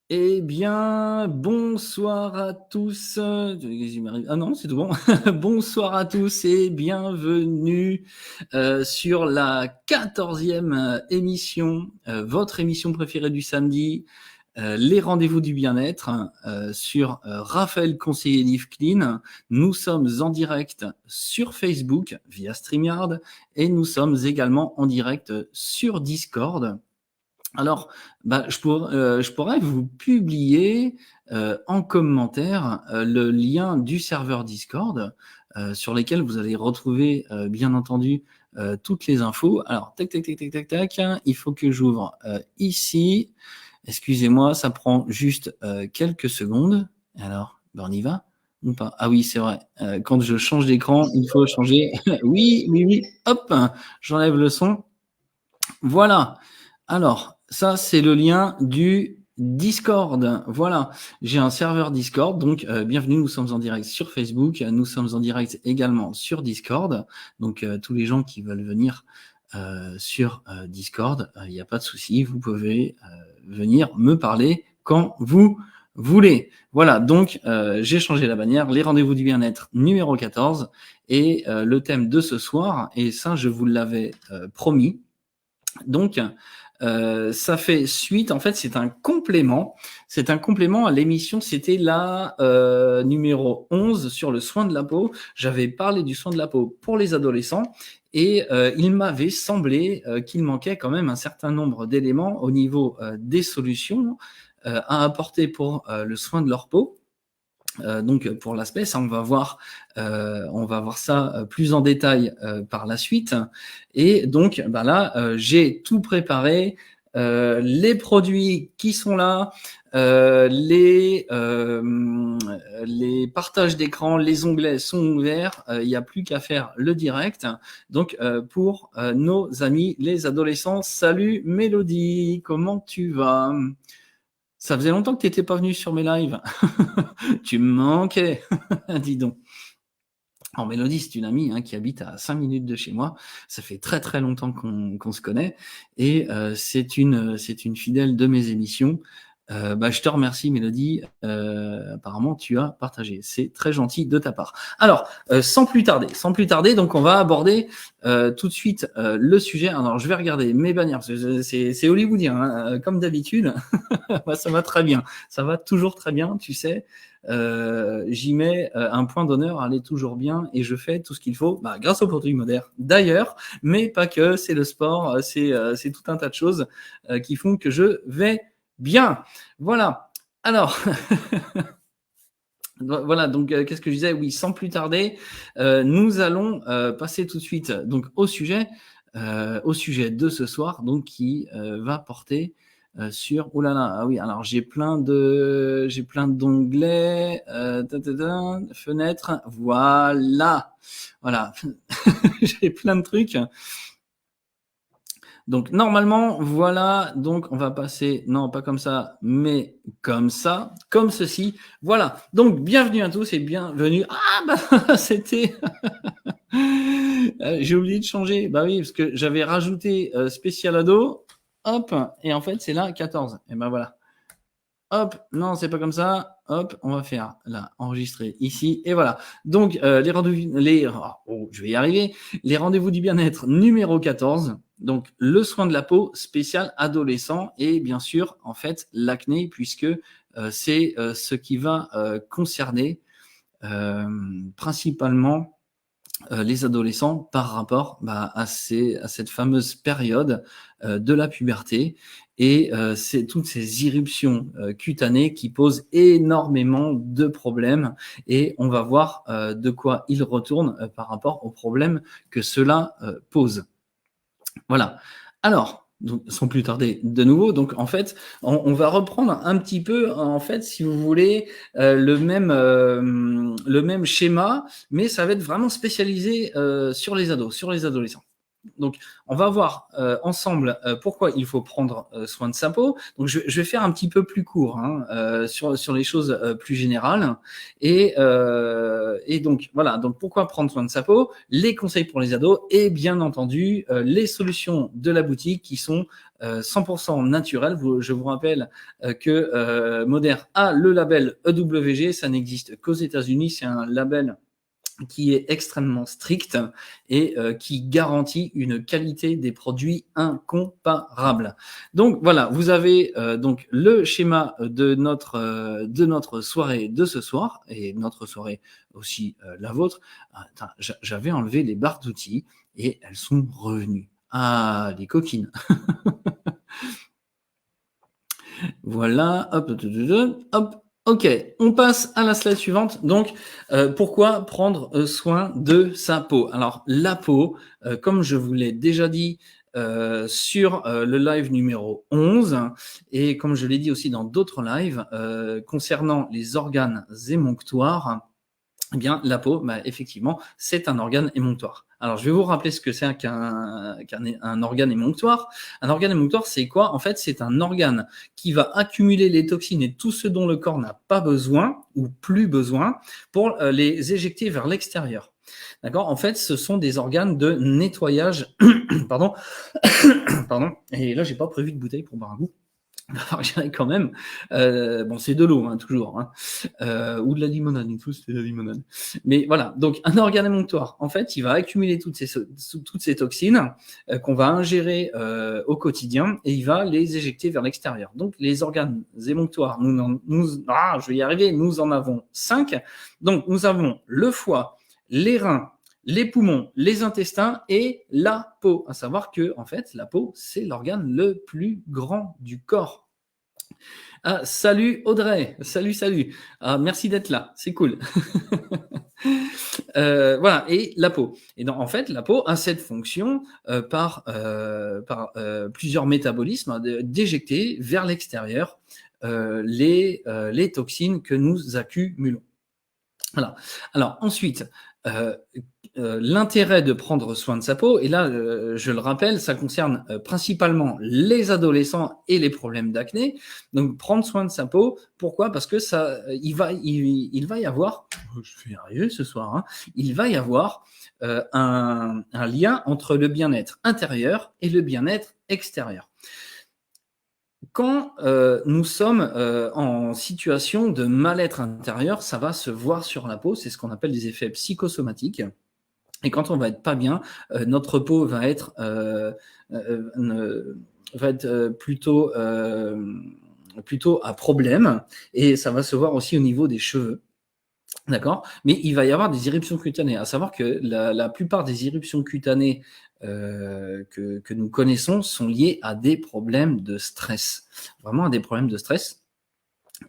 Eh bien, bonsoir à tous. Ah non, c'est tout bon. Bonsoir à tous et bienvenue sur la 14e émission, votre émission préférée du samedi, les rendez-vous du bien-être sur Raphaël Conseiller Live Clean. Nous sommes en direct sur Facebook via StreamYard et nous sommes également en direct sur Discord. Alors, je pourrais vous publier en commentaire le lien du serveur Discord sur lesquels vous allez retrouver bien entendu toutes les infos. Alors, tac, tac, tac, tac, tac, tac, il faut que j'ouvre ici. Excusez-moi, ça prend juste quelques secondes. Alors, on y va ou pas? Ah oui, c'est vrai. Quand je change d'écran, il faut changer. Oui, oui, oui. Hop, j'enlève le son. Voilà. Alors, ça, c'est le lien du Discord. Voilà, j'ai un serveur Discord, donc bienvenue, nous sommes en direct sur Facebook, nous sommes en direct également sur Discord, donc tous les gens qui veulent venir sur Discord, il n'y a pas de souci, vous pouvez venir me parler quand vous voulez. Voilà, donc j'ai changé la bannière, les rendez-vous du bien-être numéro 14, et le thème de ce soir, et ça je vous l'avais promis, donc Ça fait suite, en fait, c'est un complément. C'est un complément à l'émission, c'était la numéro 11 sur le soin de la peau. J'avais parlé du soin de la peau pour les adolescents et il m'avait semblé qu'il manquait quand même un certain nombre d'éléments au niveau des solutions à apporter pour le soin de leur peau. Donc pour l'aspect, ça on va voir ça plus en détail par la suite. Et donc bah là, j'ai tout préparé, les produits qui sont là, les partages d'écran, les onglets sont ouverts. Il n'y a plus qu'à faire le direct. Donc pour nos amis les adolescents, salut Mélodie, comment tu vas? Ça faisait longtemps que tu n'étais pas venu sur mes lives. Tu me manquais, dis donc. Alors Mélodie, c'est une amie qui habite à 5 minutes de chez moi. Ça fait très très longtemps qu'on se connaît et c'est une fidèle de mes émissions. Je te remercie Mélodie. Apparemment tu as partagé. C'est très gentil de ta part. Alors sans plus tarder, donc on va aborder tout de suite le sujet. Alors je vais regarder mes bannières parce que c'est hollywoodien comme d'habitude. Ça va très bien. Ça va toujours très bien, tu sais. J'y mets un point d'honneur à aller toujours bien et je fais tout ce qu'il faut grâce aux produits modernes d'ailleurs, mais pas que, c'est le sport, c'est tout un tas de choses qui font que je vais bien. Voilà. Alors, voilà, donc qu'est-ce que je disais? Oui, sans plus tarder, nous allons passer tout de suite donc au sujet de ce soir, donc qui va porter sur oh là là, ah oui, alors j'ai plein d'onglets, fenêtre, voilà, j'ai plein de trucs. Donc normalement, voilà, donc on va passer, non pas comme ça, mais comme ça, comme ceci. Voilà, donc bienvenue à tous et bienvenue. Ah bah c'était... J'ai oublié de changer, bah oui, parce que j'avais rajouté spécial ado, hop, et en fait c'est là 14. Et ben voilà. Hop, non, c'est pas comme ça. Hop, on va faire là, enregistrer ici, et voilà. Donc, les rendez-vous, je vais y arriver. Les rendez-vous du bien-être numéro 14. Donc, le soin de la peau spécial adolescent et bien sûr, en fait, l'acné, puisque c'est ce qui va concerner principalement les adolescents par rapport à cette fameuse période de la puberté et c'est toutes ces irruptions cutanées qui posent énormément de problèmes et on va voir de quoi ils retournent par rapport aux problèmes que cela pose. Voilà. Alors, donc, sans plus tarder de nouveau, donc en fait, on va reprendre un petit peu, en fait, si vous voulez, le même schéma, mais ça va être vraiment spécialisé sur les ados, sur les adolescents. Donc, on va voir ensemble pourquoi il faut prendre soin de sa peau. Donc, je vais faire un petit peu plus court sur les choses plus générales. Et donc, voilà. Donc, pourquoi prendre soin de sa peau? Les conseils pour les ados et bien entendu les solutions de la boutique qui sont 100% naturelles. Je vous rappelle que Modère a le label EWG. Ça n'existe qu'aux États-Unis. C'est un label qui est extrêmement strict et qui garantit une qualité des produits incomparable. Donc voilà, vous avez donc le schéma de notre soirée de ce soir et notre soirée aussi la vôtre. Attends, j'avais enlevé les barres d'outils et elles sont revenues. Ah, les coquines. Voilà, hop, hop. Ok, on passe à la slide suivante. Donc, pourquoi prendre soin de sa peau? Alors, la peau, comme je vous l'ai déjà dit sur le live numéro 11, et comme je l'ai dit aussi dans d'autres lives, concernant les organes émonctoires, eh bien, la peau, effectivement, c'est un organe émonctoire. Alors, je vais vous rappeler ce que c'est qu'un organe émonctoire. Un organe émonctoire, c'est quoi? En fait, c'est un organe qui va accumuler les toxines et tout ce dont le corps n'a pas besoin ou plus besoin pour les éjecter vers l'extérieur. D'accord? En fait, ce sont des organes de nettoyage. Pardon. Pardon. Et là, j'ai pas prévu de bouteille pour boire un coup. Alors, je dirais quand même, bon, c'est de l'eau, hein, toujours, hein, ou de la limonade, une fois c'était de la limonade. Mais voilà, donc un organe émonctoire, en fait, il va accumuler toutes ces toxines qu'on va ingérer au quotidien et il va les éjecter vers l'extérieur. Donc les organes émonctoires, je vais y arriver, nous en avons 5. Donc nous avons le foie, les reins, les poumons, les intestins et la peau. À savoir que, en fait, la peau, c'est l'organe le plus grand du corps. Ah, salut Audrey, salut. Ah, merci d'être là, c'est cool. Voilà, et la peau. Et donc, en fait, la peau a cette fonction par plusieurs métabolismes hein, d'éjecter vers l'extérieur les toxines que nous accumulons. Voilà. Alors ensuite, l'intérêt de prendre soin de sa peau, et là, je le rappelle, ça concerne principalement les adolescents et les problèmes d'acné. Donc prendre soin de sa peau, pourquoi? Parce que ça, il va y avoir, je vais y arriver ce soir, hein, il va y avoir un lien entre le bien-être intérieur et le bien-être extérieur. Quand nous sommes en situation de mal-être intérieur, ça va se voir sur la peau, c'est ce qu'on appelle des effets psychosomatiques. Et quand on va être pas bien, notre peau va être plutôt à problème, et ça va se voir aussi au niveau des cheveux. D'accord? Mais il va y avoir des éruptions cutanées. À savoir que la plupart des éruptions cutanées que nous connaissons sont liées à des problèmes de stress. Vraiment à des problèmes de stress.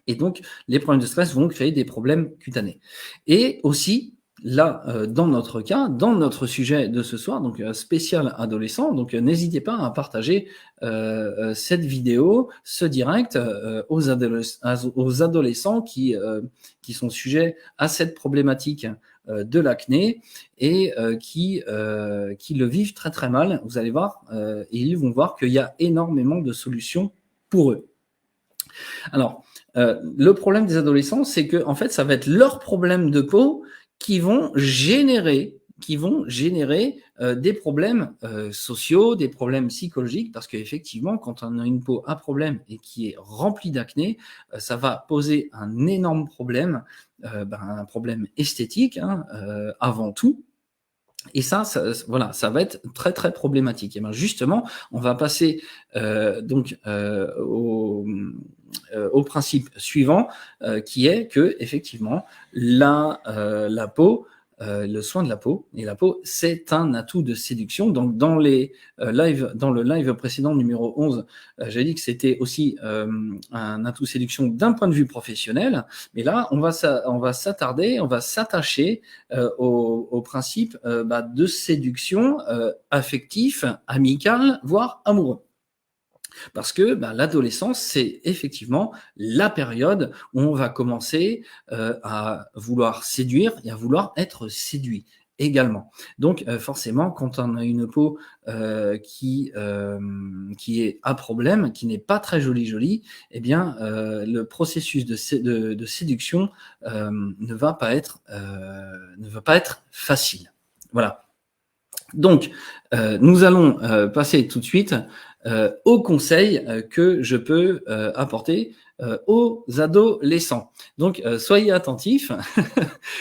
Et donc, les problèmes de stress vont créer des problèmes cutanés. Et aussi, là, dans notre cas, dans notre sujet de ce soir, donc spécial adolescent, donc n'hésitez pas à partager cette vidéo, ce direct aux adolescents qui sont sujets à cette problématique de l'acné et qui le vivent très très mal. Vous allez voir, et ils vont voir qu'il y a énormément de solutions pour eux. Alors, le problème des adolescents, c'est que en fait, ça va être leurs problèmes de peau qui vont générer des problèmes sociaux, des problèmes psychologiques, parce qu'effectivement, quand on a une peau à problème et qui est remplie d'acné, ça va poser un énorme problème, un problème esthétique hein, avant tout. Et ça, voilà, ça va être très très problématique. Et bien justement, on va passer au principe suivant, qui est que effectivement la peau, le soin de la peau et la peau, c'est un atout de séduction. Donc dans le live précédent numéro 11, j'ai dit que c'était aussi un atout de séduction d'un point de vue professionnel. Mais là, on va s'attarder, on va s'attacher au principe de séduction affectif, amical, voire amoureux. Parce que l'adolescence, c'est effectivement la période où on va commencer à vouloir séduire et à vouloir être séduit également. Donc forcément, quand on a une peau qui est à problème, qui n'est pas très jolie, eh bien le processus de séduction ne va pas être facile. Voilà. Donc, nous allons passer tout de suite aux conseils que je peux apporter aux adolescents. Donc, soyez attentifs.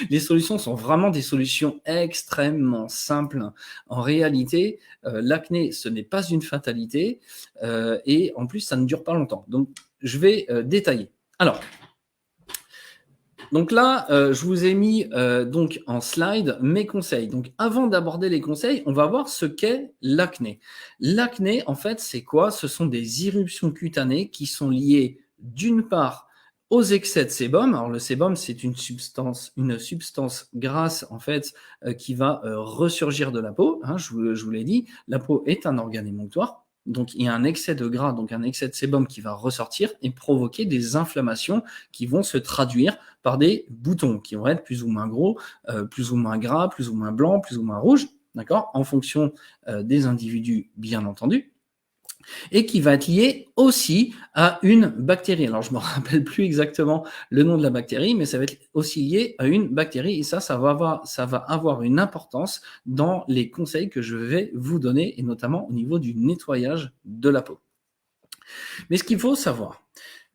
Les solutions sont vraiment des solutions extrêmement simples. En réalité, l'acné, ce n'est pas une fatalité et en plus, ça ne dure pas longtemps. Donc, je vais détailler. Alors, donc là, je vous ai mis donc en slide mes conseils. Donc avant d'aborder les conseils, on va voir ce qu'est l'acné. L'acné, en fait, c'est quoi? Ce sont des éruptions cutanées qui sont liées d'une part aux excès de sébum. Alors le sébum, c'est une substance grasse en fait qui va ressurgir de la peau. Hein, je vous l'ai dit, la peau est un organe émonctoire. Donc, il y a un excès de gras, donc un excès de sébum qui va ressortir et provoquer des inflammations qui vont se traduire par des boutons qui vont être plus ou moins gros, plus ou moins gras, plus ou moins blancs, plus ou moins rouges, d'accord, en fonction des individus, bien entendu, et qui va être lié aussi à une bactérie. Alors, je ne me rappelle plus exactement le nom de la bactérie, mais ça va être aussi lié à une bactérie, et ça va avoir une importance dans les conseils que je vais vous donner, et notamment au niveau du nettoyage de la peau. Mais ce qu'il faut savoir,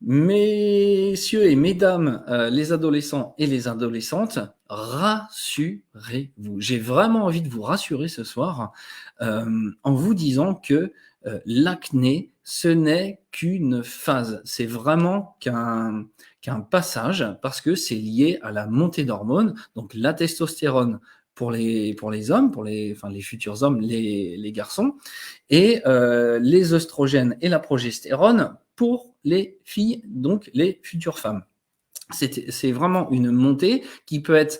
messieurs et mesdames, les adolescents et les adolescentes, rassurez-vous. J'ai vraiment envie de vous rassurer ce soir en vous disant que l'acné, ce n'est qu'une phase. C'est vraiment qu'un passage parce que c'est lié à la montée d'hormones. Donc la testostérone pour les hommes, enfin, les futurs hommes, les garçons, et les œstrogènes et la progestérone pour les filles, donc les futures femmes. C'est vraiment une montée qui peut être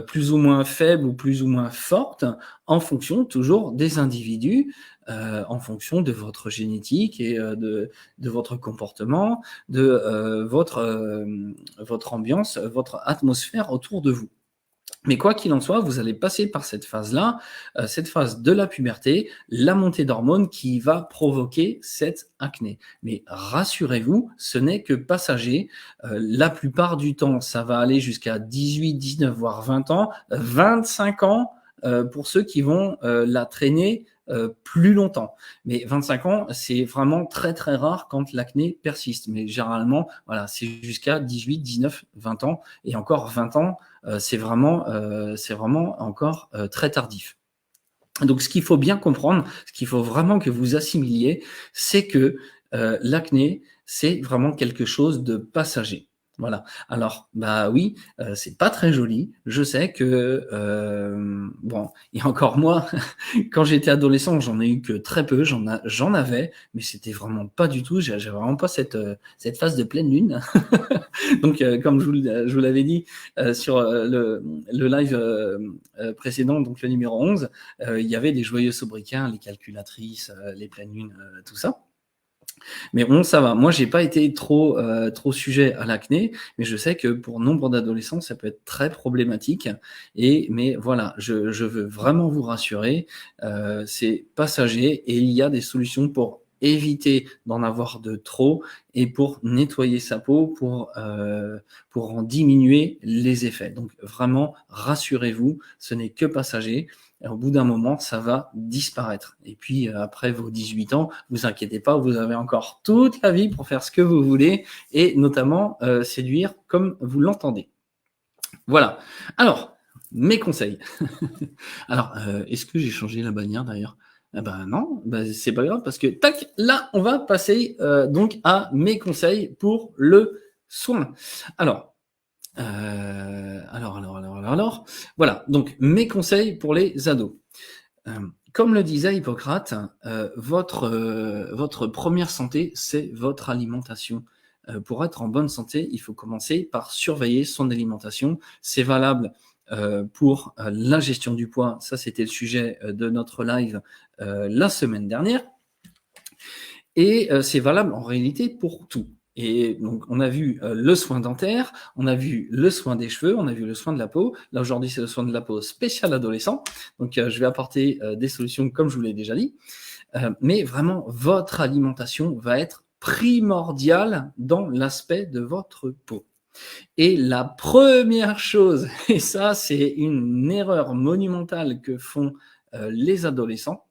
plus ou moins faible ou plus ou moins forte en fonction toujours des individus, en fonction de votre génétique et de votre comportement, de votre ambiance, votre atmosphère autour de vous. Mais quoi qu'il en soit, vous allez passer par cette phase-là, cette phase de la puberté, la montée d'hormones qui va provoquer cette acné. Mais rassurez-vous, ce n'est que passager. La plupart du temps, ça va aller jusqu'à 18, 19, voire 20 ans, 25 ans pour ceux qui vont la traîner plus longtemps. Mais 25 ans, c'est vraiment très très rare quand l'acné persiste. Mais généralement, voilà, c'est jusqu'à 18, 19, 20 ans. Et encore 20 ans, c'est vraiment encore très tardif. Donc, ce qu'il faut bien comprendre, ce qu'il faut vraiment que vous assimiliez, c'est que l'acné, c'est vraiment quelque chose de passager. Voilà. Alors, bah oui, c'est pas très joli. Je sais que bon, et encore moi, quand j'étais adolescent, j'en ai eu que très peu. J'en avais, mais c'était vraiment pas du tout. J'ai vraiment pas cette phase de pleine lune. Donc, comme je vous l'avais dit sur le live précédent, donc le numéro 11, il y avait des joyeux sobriquets, les calculatrices, les pleines lunes, tout ça. Mais bon, ça va. Moi, j'ai pas été trop sujet à l'acné, mais je sais que pour nombre d'adolescents, ça peut être très problématique. Mais voilà, je veux vraiment vous rassurer, c'est passager et il y a des solutions pour éviter d'en avoir de trop et pour nettoyer sa peau, pour en diminuer les effets. Donc vraiment, rassurez-vous, ce n'est que passager. Et au bout d'un moment, ça va disparaître. Et puis, après vos 18 ans, vous inquiétez pas, vous avez encore toute la vie pour faire ce que vous voulez et notamment séduire comme vous l'entendez. Voilà. Alors, mes conseils. Alors, est-ce que j'ai changé la bannière d'ailleurs? Ah ben non, ben c'est pas grave parce que tac, là, on va passer donc à mes conseils pour le soin. Alors, voilà, donc mes conseils pour les ados. Comme le disait Hippocrate, votre première santé, c'est votre alimentation. Pour être en bonne santé, il faut commencer par surveiller son alimentation. C'est valable pour la gestion du poids. Ça, c'était le sujet de notre live la semaine dernière. Et c'est valable en réalité pour tout. Et donc, on a vu le soin dentaire, on a vu le soin des cheveux, on a vu le soin de la peau. Là, aujourd'hui, c'est le soin de la peau spécial adolescent. Donc, je vais apporter des solutions, comme je vous l'ai déjà dit. Mais vraiment, votre alimentation va être primordiale dans l'aspect de votre peau. Et la première chose, et ça, c'est une erreur monumentale que font les adolescents,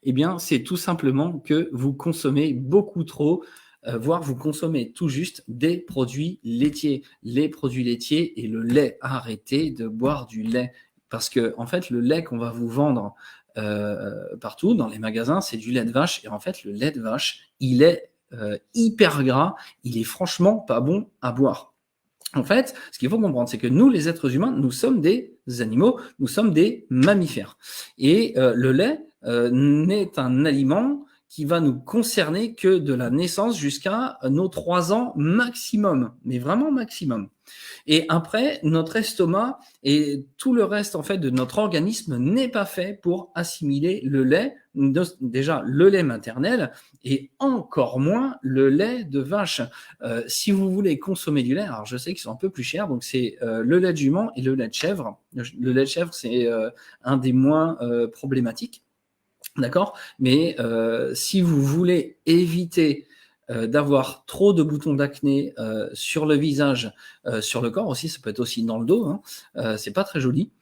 eh bien, c'est tout simplement que vous consommez beaucoup trop, voire vous consommez tout juste des produits laitiers. Les produits laitiers et le lait. Arrêtez de boire du lait. Parce que, en fait, le lait qu'on va vous vendre partout dans les magasins, c'est du lait de vache. Et en fait, le lait de vache, il est hyper gras. Il est franchement pas bon à boire. En fait, ce qu'il faut comprendre, c'est que nous, les êtres humains, nous sommes des animaux, nous sommes des mammifères. Et le lait n'est un aliment qui va nous concerner que de la naissance jusqu'à nos 3 ans maximum, mais vraiment maximum. Et après, notre estomac et tout le reste en fait de notre organisme n'est pas fait pour assimiler le lait, déjà le lait maternel et encore moins le lait de vache. Si vous voulez consommer du lait, alors je sais qu'ils sont un peu plus chers, donc c'est le lait de jument et le lait de chèvre. Le lait de chèvre, c'est un des moins problématiques. D'accord? Mais si vous voulez éviter d'avoir trop de boutons d'acné sur le visage, sur le corps aussi, ça peut être aussi dans le dos, hein, c'est pas très joli.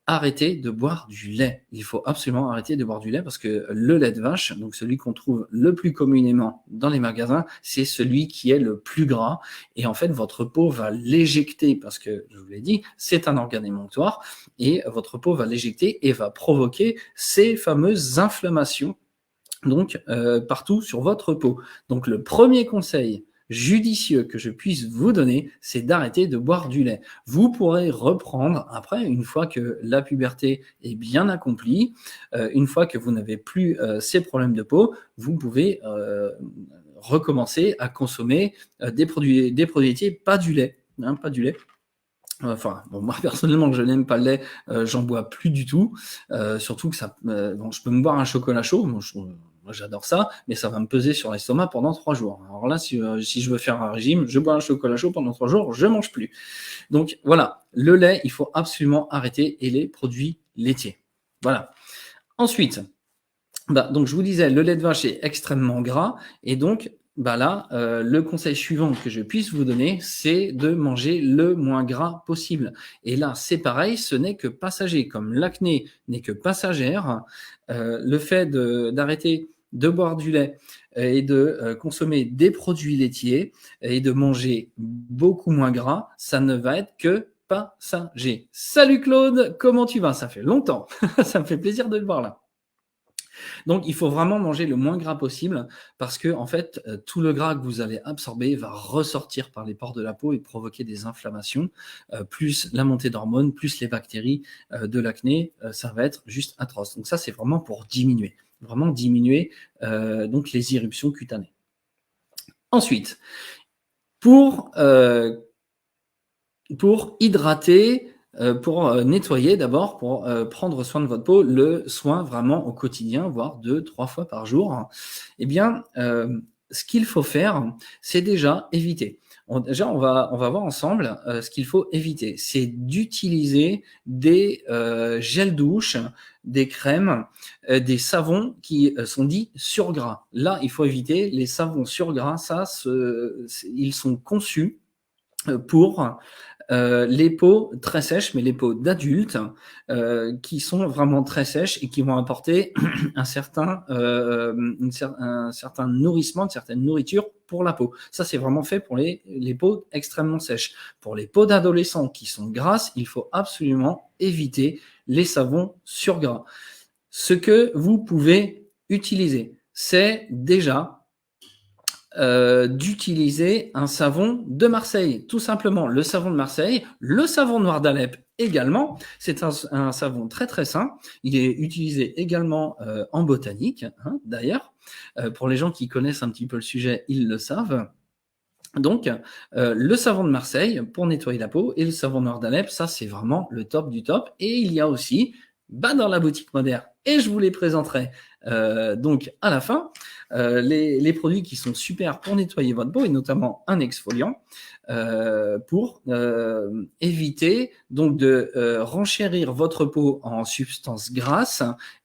Arrêtez de boire du lait. Il faut absolument arrêter de boire du lait parce que le lait de vache, donc celui qu'on trouve le plus communément dans les magasins, c'est celui qui est le plus gras. Et en fait, votre peau va l'éjecter parce que, je vous l'ai dit, c'est un organe émonctoire et votre peau va l'éjecter et va provoquer ces fameuses inflammations donc partout sur votre peau. Donc le premier conseil judicieux que je puisse vous donner, c'est d'arrêter de boire du lait. Vous pourrez reprendre après, une fois que la puberté est bien accomplie, une fois que vous n'avez plus ces problèmes de peau, vous pouvez recommencer à consommer des produits laitiers, pas du lait, hein, pas du lait. Enfin, bon, moi personnellement, je n'aime pas le lait, j'en bois plus du tout. Surtout que ça, bon, je peux me boire un chocolat chaud, moi j'adore ça, mais ça va me peser sur l'estomac pendant 3 jours. Alors là, si je veux faire un régime, je bois un chocolat chaud pendant 3 jours, je mange plus. Donc voilà, le lait, il faut absolument arrêter et les produits laitiers. Voilà. Ensuite, donc je vous disais, le lait de vache est extrêmement gras et donc là, le conseil suivant que je puisse vous donner, c'est de manger le moins gras possible. Et là, c'est pareil, ce n'est que passager. Comme l'acné n'est que passagère, le fait d'arrêter de boire du lait et de consommer des produits laitiers et de manger beaucoup moins gras, ça ne va être que passager. Salut Claude, comment tu vas? Ça fait longtemps, ça me fait plaisir de te voir là. Donc, il faut vraiment manger le moins gras possible parce que, en fait, tout le gras que vous allez absorber va ressortir par les pores de la peau et provoquer des inflammations, plus la montée d'hormones, plus les bactéries de l'acné, ça va être juste atroce. Donc ça, c'est vraiment pour vraiment diminuer donc les éruptions cutanées. Ensuite, pour hydrater, pour nettoyer d'abord, pour prendre soin de votre peau, le soin vraiment au quotidien, voire 2-3 fois par jour, eh bien, ce qu'il faut faire, c'est déjà éviter. Déjà, on va voir ensemble ce qu'il faut éviter. C'est d'utiliser des gels douche, des crèmes, des savons qui sont dits surgras. Là, il faut éviter les savons surgras. Ils sont conçus pour les peaux très sèches, mais les peaux d'adultes qui sont vraiment très sèches et qui vont apporter un certain nourrissement, une certaine nourriture pour la peau. Ça, c'est vraiment fait pour les peaux extrêmement sèches. Pour les peaux d'adolescents qui sont grasses, il faut absolument éviter les savons surgras. Ce que vous pouvez utiliser, c'est déjà d'utiliser un savon de Marseille, tout simplement le savon de Marseille, le savon noir d'Alep également. C'est un savon très très sain. Il est utilisé également en botanique, hein, d'ailleurs. Pour les gens qui connaissent un petit peu le sujet, ils le savent. Donc, le savon de Marseille pour nettoyer la peau et le savon noir d'Alep, ça c'est vraiment le top du top. Et il y a aussi, dans la boutique moderne, et je vous les présenterai donc à la fin, les produits qui sont super pour nettoyer votre peau et notamment un exfoliant pour éviter donc de renchérir votre peau en substances grasses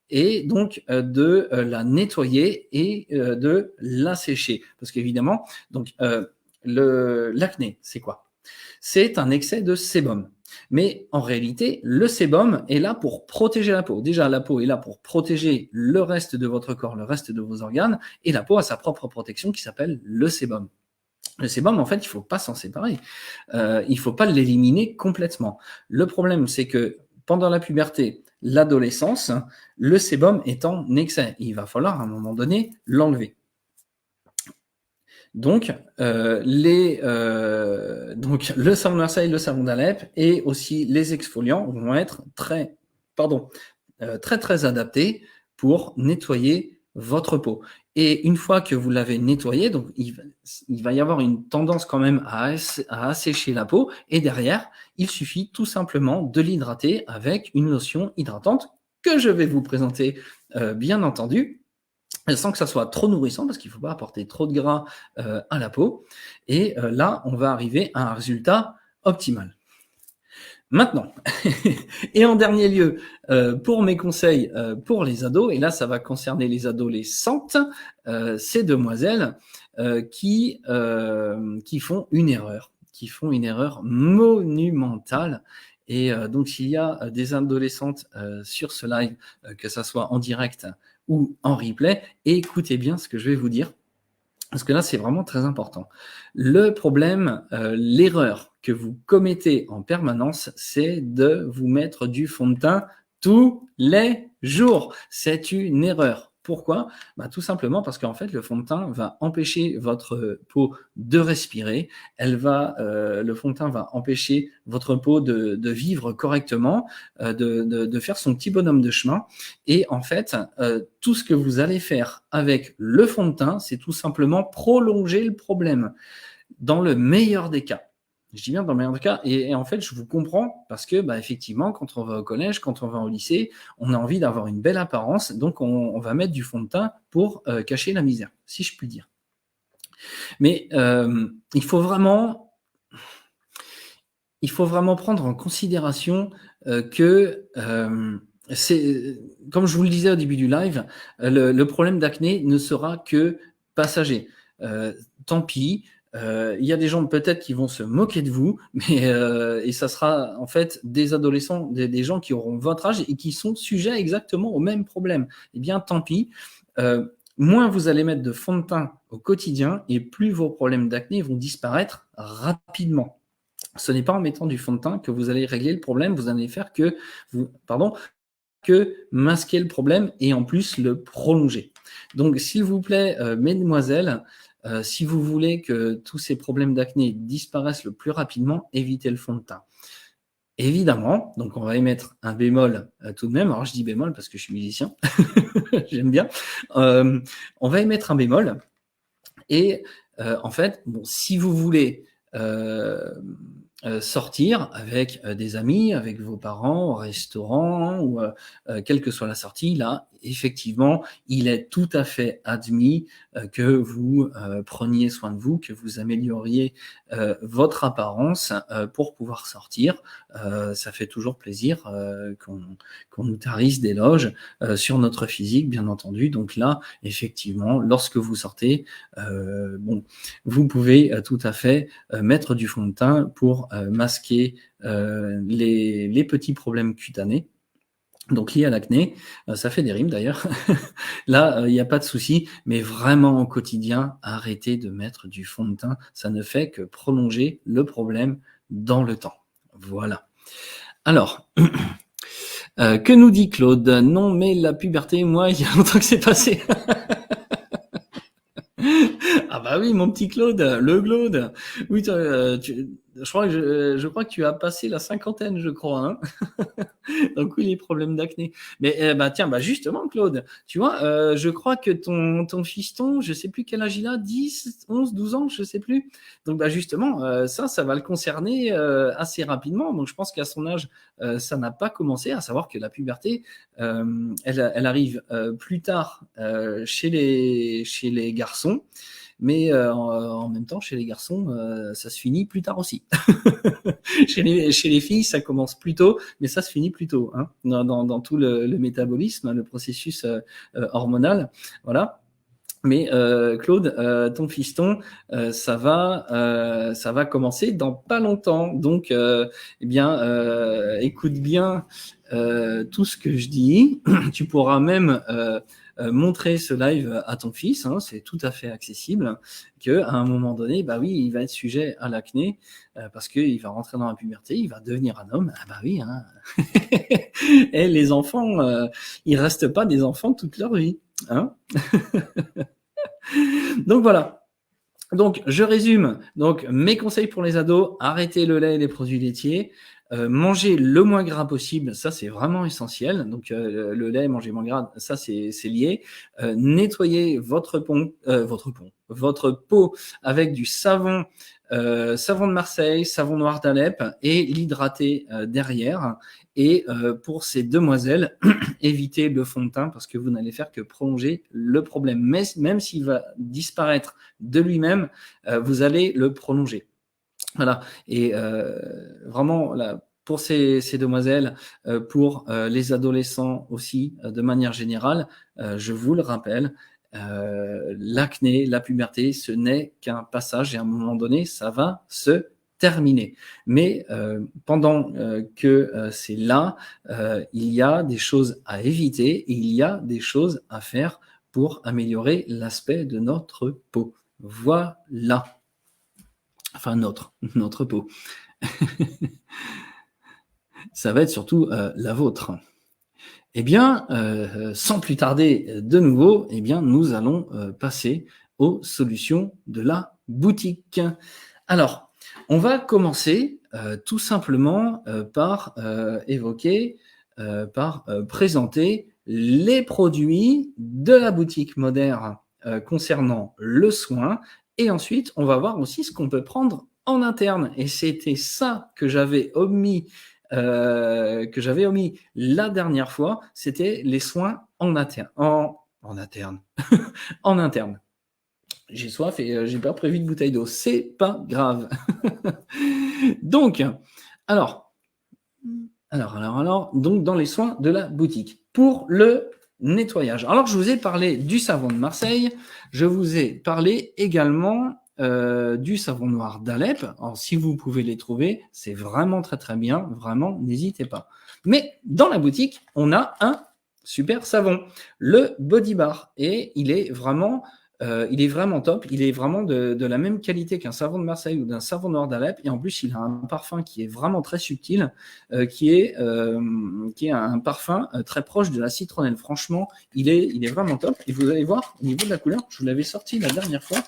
et donc de la nettoyer et de l'assécher. Parce qu'évidemment, donc l'acné, c'est quoi? C'est un excès de sébum. Mais en réalité, le sébum est là pour protéger la peau. Déjà, la peau est là pour protéger le reste de votre corps, le reste de vos organes, et la peau a sa propre protection qui s'appelle le sébum. Le sébum, en fait, il ne faut pas s'en séparer. Il ne faut pas l'éliminer complètement. Le problème, c'est que pendant la puberté, l'adolescence, le sébum est en excès. Il va falloir à un moment donné l'enlever. Donc, donc le savon de Marseille, le savon d'Alep et aussi les exfoliants vont être très adaptés pour nettoyer votre peau. Et une fois que vous l'avez nettoyé, donc il va y avoir une tendance quand même à assécher la peau. Et derrière, il suffit tout simplement de l'hydrater avec une lotion hydratante que je vais vous présenter, bien entendu, sans que ça soit trop nourrissant, parce qu'il ne faut pas apporter trop de gras à la peau. Et là, on va arriver à un résultat optimal. Maintenant, et en dernier lieu, pour mes conseils pour les ados, et là, ça va concerner les adolescentes, ces demoiselles qui font une erreur monumentale. Et donc, s'il y a des adolescentes sur ce live, que ça soit en direct ou en replay, écoutez bien ce que je vais vous dire. Parce que là, c'est vraiment très important. Le problème, l'erreur que vous commettez en permanence, c'est de vous mettre du fond de teint tous les jours. C'est une erreur. Pourquoi? Tout simplement parce qu'en fait, le fond de teint va empêcher votre peau de respirer. Le fond de teint va empêcher votre peau de vivre correctement, de faire son petit bonhomme de chemin. Et en fait, tout ce que vous allez faire avec le fond de teint, c'est tout simplement prolonger le problème, dans le meilleur des cas. Je dis bien dans le meilleur des cas. Et en fait, je vous comprends parce que, effectivement, quand on va au collège, quand on va au lycée, on a envie d'avoir une belle apparence. Donc, on va mettre du fond de teint pour cacher la misère, si je puis dire. Mais il faut vraiment prendre en considération que c'est, comme je vous le disais au début du live, le problème d'acné ne sera que passager. Tant pis, il y a des gens peut-être qui vont se moquer de vous, mais et ça sera en fait des adolescents, des gens qui auront votre âge et qui sont sujets exactement au même problème. Eh bien, tant pis. Moins vous allez mettre de fond de teint au quotidien et plus vos problèmes d'acné vont disparaître rapidement. Ce n'est pas en mettant du fond de teint que vous allez régler le problème, vous allez faire que masquer le problème et en plus le prolonger. Donc, s'il vous plaît, mesdemoiselles, si vous voulez que tous ces problèmes d'acné disparaissent le plus rapidement, évitez le fond de teint. Évidemment, donc on va émettre un bémol tout de même. Alors, je dis bémol parce que je suis musicien, j'aime bien. On va émettre un bémol et en fait, si vous voulez sortir avec des amis, avec vos parents, au restaurant ou quelle que soit la sortie, là, effectivement, il est tout à fait admis que vous preniez soin de vous, que vous amélioriez votre apparence pour pouvoir sortir. Ça fait toujours plaisir qu'on nous tarisse d'éloges sur notre physique, bien entendu. Donc là, effectivement, lorsque vous sortez, vous pouvez tout à fait mettre du fond de teint pour masquer les petits problèmes cutanés, donc liés à l'acné. Ça fait des rimes d'ailleurs. Là, il n'y a pas de souci, mais vraiment au quotidien, arrêtez de mettre du fond de teint. Ça ne fait que prolonger le problème dans le temps. Voilà. Alors, que nous dit Claude? Non, mais la puberté, moi, il y a longtemps que c'est passé. Ah bah oui, mon petit Claude, le Claude. Oui, je crois que tu as passé la cinquantaine, je crois. Hein. Donc oui, les problèmes d'acné. Mais tiens, justement, Claude, tu vois, je crois que ton fiston, je sais plus quel âge il a, 10, 11, 12 ans, je sais plus. Donc justement, ça va le concerner assez rapidement. Donc je pense qu'à son âge, ça n'a pas commencé, à savoir que la puberté, elle arrive plus tard chez les garçons. Mais en même temps, chez les garçons, ça se finit plus tard aussi. chez les filles, ça commence plus tôt, mais ça se finit plus tôt, hein, dans tout le métabolisme, le processus hormonal. Voilà. Mais Claude, ton fiston, ça va commencer dans pas longtemps. Donc, écoute bien tout ce que je dis. Tu pourras même montrer ce live à ton fils, hein, c'est tout à fait accessible, que à un moment donné, oui, il va être sujet à l'acné parce qu'il va rentrer dans la puberté, il va devenir un homme. Ah oui, hein. Et les enfants, ils restent pas des enfants toute leur vie, hein. Donc voilà. Donc je résume. Donc mes conseils pour les ados: arrêtez le lait et les produits laitiers. Manger le moins gras possible, ça c'est vraiment essentiel. Donc le lait, manger moins gras, ça c'est lié. Nettoyez votre peau avec du savon de Marseille, savon noir d'Alep et l'hydrater derrière. Et pour ces demoiselles, évitez le fond de teint parce que vous n'allez faire que prolonger le problème. Mais même s'il va disparaître de lui-même, vous allez le prolonger. Voilà. Et vraiment, là, pour ces demoiselles, pour les adolescents aussi, de manière générale, je vous le rappelle, l'acné, la puberté, ce n'est qu'un passage et à un moment donné, ça va se terminé. Mais pendant que c'est là, il y a des choses à éviter et il y a des choses à faire pour améliorer l'aspect de notre peau. Voilà. Enfin, notre peau. Ça va être surtout la vôtre. Eh bien, sans plus tarder de nouveau, eh bien, nous allons passer aux solutions de la boutique. Alors, on va commencer tout simplement par évoquer, par présenter les produits de la boutique Moderne concernant le soin. Et ensuite, on va voir aussi ce qu'on peut prendre en interne. Et c'était ça que j'avais omis la dernière fois, c'était les soins en interne. En interne. En interne. J'ai soif et j'ai pas prévu de bouteille d'eau. C'est pas grave. Donc, alors, donc dans les soins de la boutique. Pour le nettoyage. Alors, je vous ai parlé du savon de Marseille. Je vous ai parlé également du savon noir d'Alep. Alors, si vous pouvez les trouver, c'est vraiment très très bien. Vraiment, n'hésitez pas. Mais dans la boutique, on a un super savon, le Body Bar. Et il est vraiment top. Il est vraiment de la même qualité qu'un savon de Marseille ou d'un savon noir d'Alep. Et en plus, il a un parfum qui est vraiment très subtil, qui est un parfum très proche de la citronnelle. Franchement, il est vraiment top. Et vous allez voir, au niveau de la couleur, je vous l'avais sorti la dernière fois,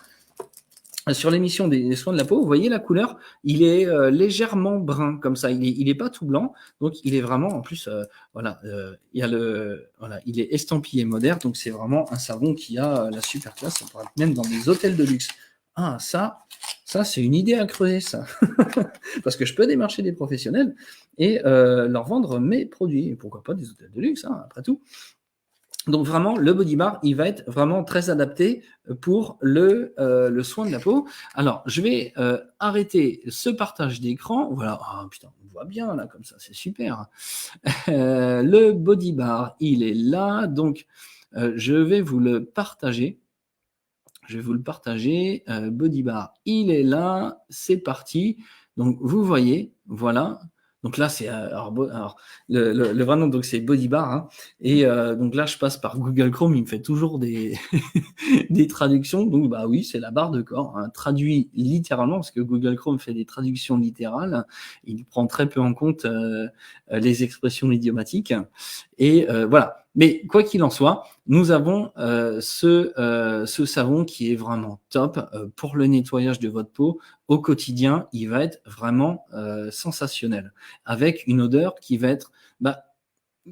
sur l'émission des soins de la peau, vous voyez la couleur, il est légèrement brun comme ça. Il est pas tout blanc, donc il est vraiment en plus il est estampillé Moderne, donc c'est vraiment un savon qui a la super classe. Ça pourrait être même dans des hôtels de luxe. Ah ça c'est une idée à creuser ça, parce que je peux démarcher des professionnels et leur vendre mes produits. Et pourquoi pas des hôtels de luxe, hein, après tout. Donc vraiment, le Body Bar, il va être vraiment très adapté pour le soin de la peau. Alors, je vais arrêter ce partage d'écran. Voilà, ah, putain, on voit bien là, comme ça, c'est super. Le Body Bar, il est là. Donc, je vais vous le partager. Body Bar, il est là. C'est parti. Donc, vous voyez, voilà. Donc là, c'est le vrai nom, donc c'est Body Bar, hein. Et donc là, je passe par Google Chrome, il me fait toujours des des traductions. Donc bah oui, c'est la barre de corps, hein, traduit littéralement, parce que Google Chrome fait des traductions littérales. Il prend très peu en compte les expressions idiomatiques. Et voilà. Mais quoi qu'il en soit, nous avons ce savon qui est vraiment top pour le nettoyage de votre peau. Au quotidien, il va être vraiment sensationnel, avec une odeur qui va être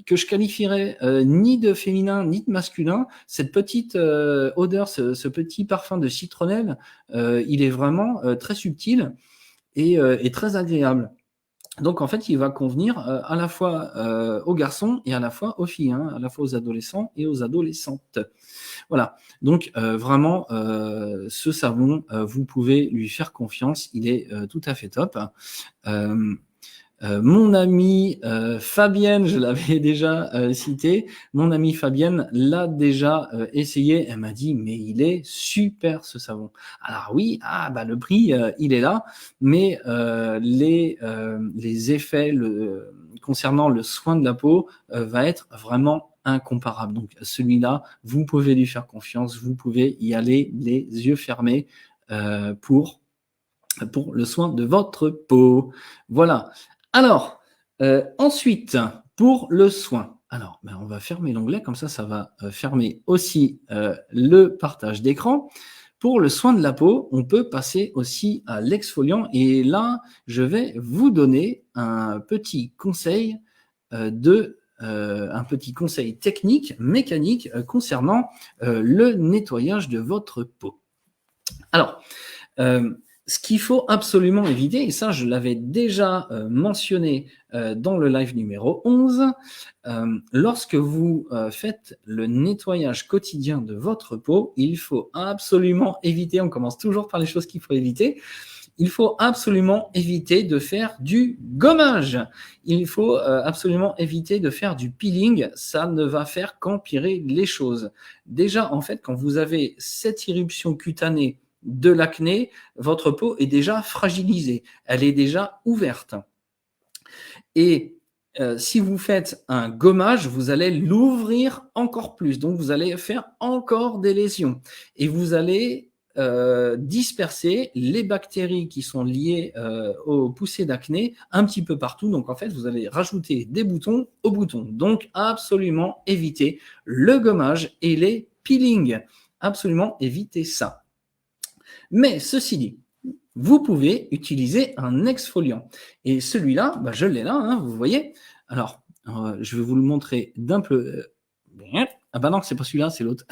que je qualifierais ni de féminin ni de masculin. Cette petite odeur, ce petit parfum de citronnelle, il est vraiment très subtil et très agréable. Donc en fait, il va convenir à la fois aux garçons et à la fois aux filles, hein, à la fois aux adolescents et aux adolescentes. Voilà. Donc vraiment, ce savon, vous pouvez lui faire confiance. Il est tout à fait top. Mon amie Fabienne, je l'avais déjà cité, mon amie Fabienne l'a déjà essayé, elle m'a dit mais il est super ce savon. Alors oui, le prix il est là, mais les effets concernant le soin de la peau va être vraiment incomparable. Donc celui-là, vous pouvez lui faire confiance, vous pouvez y aller les yeux fermés pour le soin de votre peau. Voilà. Alors, ensuite, pour le soin. Alors, on va fermer l'onglet, comme ça va fermer aussi le partage d'écran. Pour le soin de la peau, on peut passer aussi à l'exfoliant. Et là, je vais vous donner un petit conseil un petit conseil technique, mécanique, concernant le nettoyage de votre peau. Alors, ce qu'il faut absolument éviter, et ça je l'avais déjà mentionné dans le live numéro 11, lorsque vous faites le nettoyage quotidien de votre peau, il faut absolument éviter, on commence toujours par les choses qu'il faut éviter, il faut absolument éviter de faire du gommage. Il faut absolument éviter de faire du peeling, ça ne va faire qu'empirer les choses. Déjà, en fait, quand vous avez cette éruption cutanée de l'acné, votre peau est déjà fragilisée, elle est déjà ouverte. Et si vous faites un gommage, vous allez l'ouvrir encore plus. Donc, vous allez faire encore des lésions. Et vous allez disperser les bactéries qui sont liées aux poussées d'acné un petit peu partout. Donc, en fait, vous allez rajouter des boutons aux boutons. Donc, absolument éviter le gommage et les peelings. Absolument éviter ça. Mais ceci dit, vous pouvez utiliser un exfoliant. Et celui-là, bah, je l'ai là, hein, vous voyez. Alors, je vais vous le montrer d'un peu. Ah bah non, c'est pas celui-là, c'est l'autre.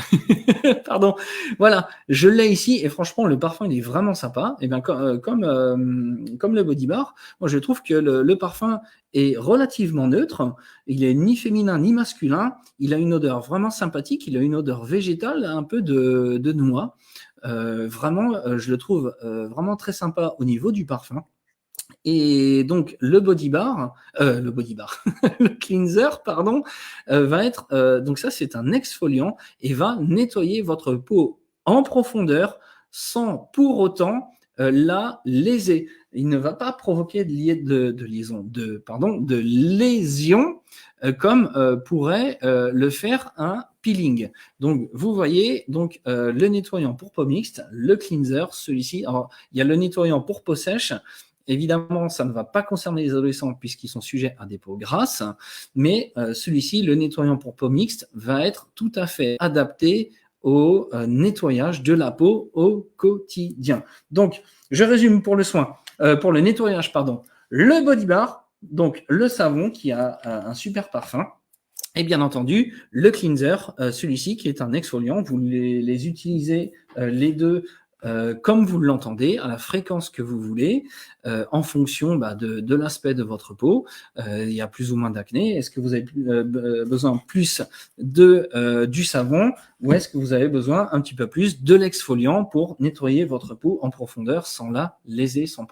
Pardon. Voilà, je l'ai ici et franchement, le parfum, il est vraiment sympa. Et bien, comme le Body Bar, moi, je trouve que le parfum est relativement neutre. Il est ni féminin ni masculin. Il a une odeur vraiment sympathique. Il a une odeur végétale, un peu de noix. Vraiment, je le trouve vraiment très sympa au niveau du parfum. Et donc le body bar, le cleanser, pardon, va être donc ça c'est un exfoliant et va nettoyer votre peau en profondeur sans pour autant la léser. Il ne va pas provoquer de lésion comme pourrait le faire un peeling. Donc vous voyez donc le nettoyant pour peau mixte, le cleanser, celui-ci. Alors il y a le nettoyant pour peau sèche. Évidemment, ça ne va pas concerner les adolescents puisqu'ils sont sujets à des peaux grasses, mais celui-ci, le nettoyant pour peau mixte, va être tout à fait adapté au nettoyage de la peau au quotidien. Donc, je résume pour le nettoyage, pardon. Le body bar, donc le savon qui a un super parfum. Et bien entendu, le cleanser, celui-ci qui est un exfoliant, vous les utilisez les deux comme vous l'entendez, à la fréquence que vous voulez, en fonction de l'aspect de votre peau. Il y a plus ou moins d'acné. Est-ce que vous avez besoin plus du savon ou est-ce que vous avez besoin un petit peu plus de l'exfoliant pour nettoyer votre peau en profondeur sans la léser, sans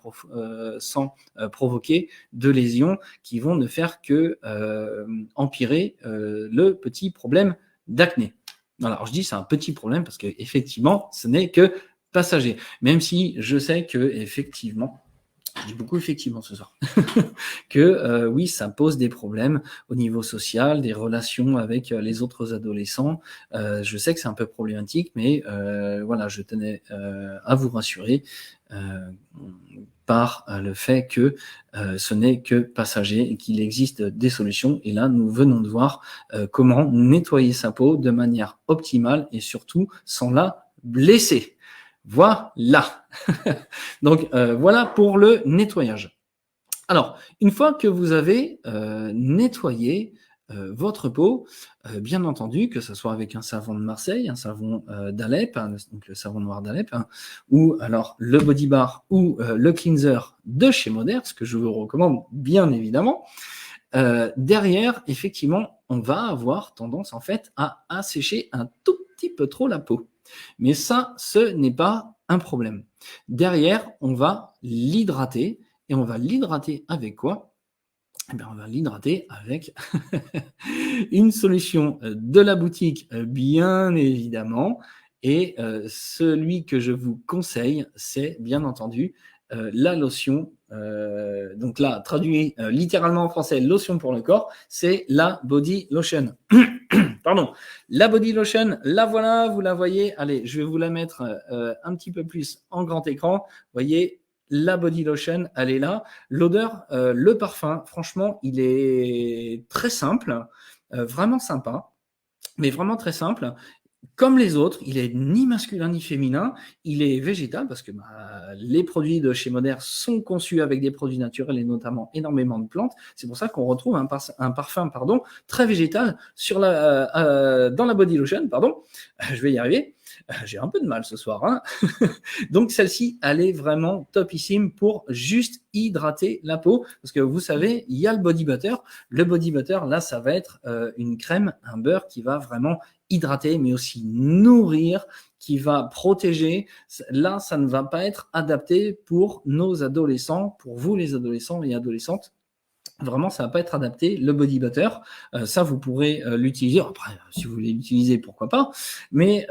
provoquer de lésions qui vont ne faire que empirer le petit problème d'acné. Alors je dis c'est un petit problème parce que effectivement ce n'est que passager, même si je sais que effectivement, je dis beaucoup effectivement ce soir, que oui, ça pose des problèmes au niveau social, des relations avec les autres adolescents. Je sais que c'est un peu problématique, mais voilà, je tenais à vous rassurer par le fait que ce n'est que passager et qu'il existe des solutions. Et là, nous venons de voir comment nettoyer sa peau de manière optimale et surtout sans la blesser. Voilà. Donc, voilà pour le nettoyage. Alors, une fois que vous avez nettoyé votre peau, bien entendu, que ce soit avec un savon de Marseille, un savon d'Alep, hein, donc le savon noir d'Alep, hein, ou alors le Body Bar ou le cleanser de chez Moderne, ce que je vous recommande bien évidemment, derrière, effectivement, on va avoir tendance en fait à assécher un tout petit peu trop la peau. Mais ça, ce n'est pas un problème. Derrière, on va l'hydrater. Et on va l'hydrater avec quoi? Eh bien, on va l'hydrater avec une solution de la boutique, bien évidemment. Et celui que je vous conseille, c'est bien entendu la lotion. Donc là, traduit littéralement en français, lotion pour le corps, c'est la body lotion. Pardon, la body lotion, la voilà, vous la voyez. Allez, je vais vous la mettre un petit peu plus en grand écran. Vous voyez, la body lotion, elle est là. L'odeur, le parfum, franchement, il est très simple, vraiment sympa, mais vraiment très simple. Comme les autres, il est ni masculin ni féminin, il est végétal parce que les produits de chez Moderne sont conçus avec des produits naturels et notamment énormément de plantes. C'est pour ça qu'on retrouve un parfum très végétal dans la body lotion. Je vais y arriver. J'ai un peu de mal ce soir. Hein. Donc celle-ci, elle est vraiment topissime pour juste hydrater la peau. Parce que vous savez, il y a le body butter. Le body butter, là, ça va être une crème, un beurre qui va vraiment hydrater, mais aussi nourrir, qui va protéger. Là, ça ne va pas être adapté pour nos adolescents, pour vous les adolescents et adolescentes. Vraiment, ça va pas être adapté. Le body butter, ça, vous pourrez l'utiliser. Après, si vous voulez l'utiliser, pourquoi pas. Mais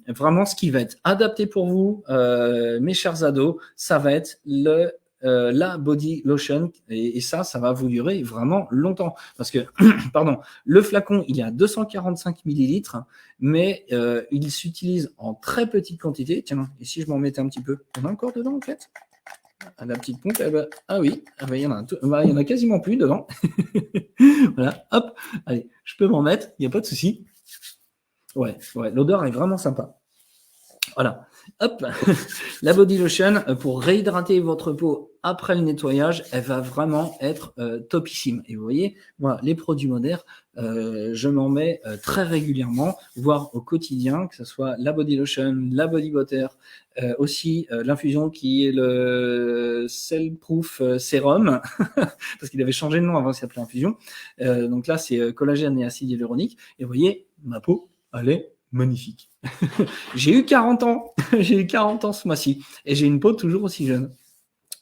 vraiment, ce qui va être adapté pour vous, mes chers ados, ça va être la body lotion. Et ça va vous durer vraiment longtemps. Parce que, pardon, le flacon, il est à 245 millilitres, mais il s'utilise en très petite quantité. Tiens, et si je m'en mettais un petit peu, on a encore dedans, en fait la petite pompe, ah oui, il y en a il y en a quasiment plus dedans. Voilà, hop, allez, je peux m'en mettre, il n'y a pas de souci. Ouais, l'odeur est vraiment sympa. Voilà, hop, la body lotion pour réhydrater votre peau après le nettoyage, elle va vraiment être topissime. Et vous voyez, moi, les produits modernes, je m'en mets très régulièrement, voire au quotidien, que ce soit la body lotion, la body butter, aussi l'infusion qui est le Cell Proof Sérum, parce qu'il avait changé de nom avant, il s'appelait infusion. Donc là, c'est collagène et acide hyaluronique. Et vous voyez, ma peau, elle est magnifique. J'ai eu 40 ans, j'ai eu 40 ans ce mois-ci et j'ai une peau toujours aussi jeune.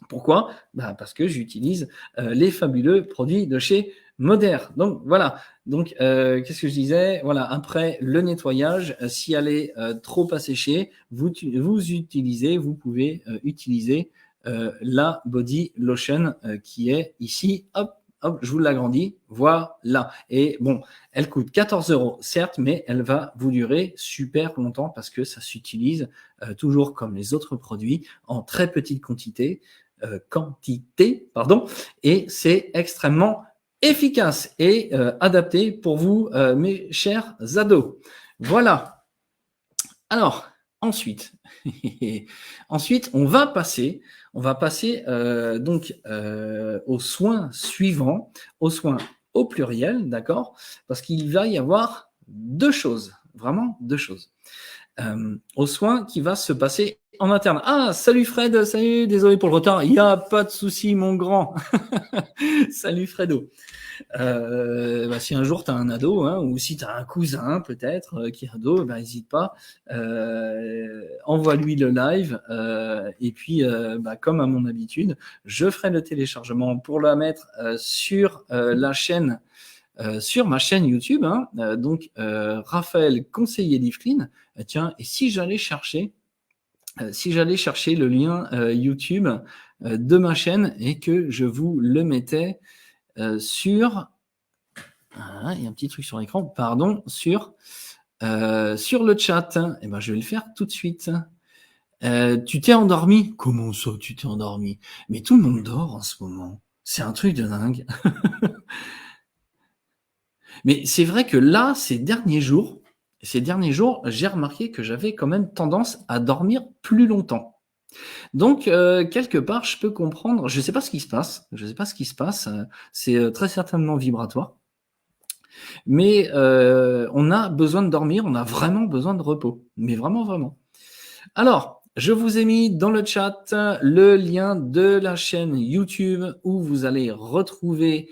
Pourquoi? Parce que j'utilise les fabuleux produits de chez Moder. Donc voilà. Donc qu'est-ce que je disais? Voilà, après le nettoyage, si elle est trop asséchée, vous pouvez utiliser la body lotion qui est ici. Hop, hop, je vous l'agrandis. Voilà. Et bon, elle coûte 14 €, certes, mais elle va vous durer super longtemps parce que ça s'utilise toujours comme les autres produits en très petite quantité, et c'est extrêmement efficace et adapté pour vous, mes chers ados. Voilà. Alors, ensuite, ensuite, on va passer donc aux soins suivants, aux soins au pluriel, d'accord? Parce qu'il va y avoir deux choses, vraiment deux choses. Aux soins qui va se passer en interne. Ah, salut Fred, salut, désolé pour le retard. Il n'y a pas de souci, mon grand. Salut Fredo. Si un jour tu as un ado, hein, ou si tu as un cousin peut-être qui est ado, n'hésite pas, envoie-lui le live, et puis comme à mon habitude, je ferai le téléchargement pour la mettre sur la chaîne, sur ma chaîne YouTube, hein, donc Raphaël Conseiller Live Clean. Tiens, et si j'allais chercher le lien YouTube de ma chaîne et que je vous le mettais sur... il y a un petit truc sur l'écran, pardon, sur le chat. Eh ben, je vais le faire tout de suite. Tu t'es endormi? Comment ça, tu t'es endormi? Mais tout le monde dort en ce moment. C'est un truc de dingue. Mais c'est vrai que là, ces derniers jours, j'ai remarqué que j'avais quand même tendance à dormir plus longtemps. Donc, quelque part, je peux comprendre. Je ne sais pas ce qui se passe. C'est très certainement vibratoire. Mais on a besoin de dormir, on a vraiment besoin de repos. Mais vraiment, vraiment. Alors, je vous ai mis dans le chat le lien de la chaîne YouTube où vous allez retrouver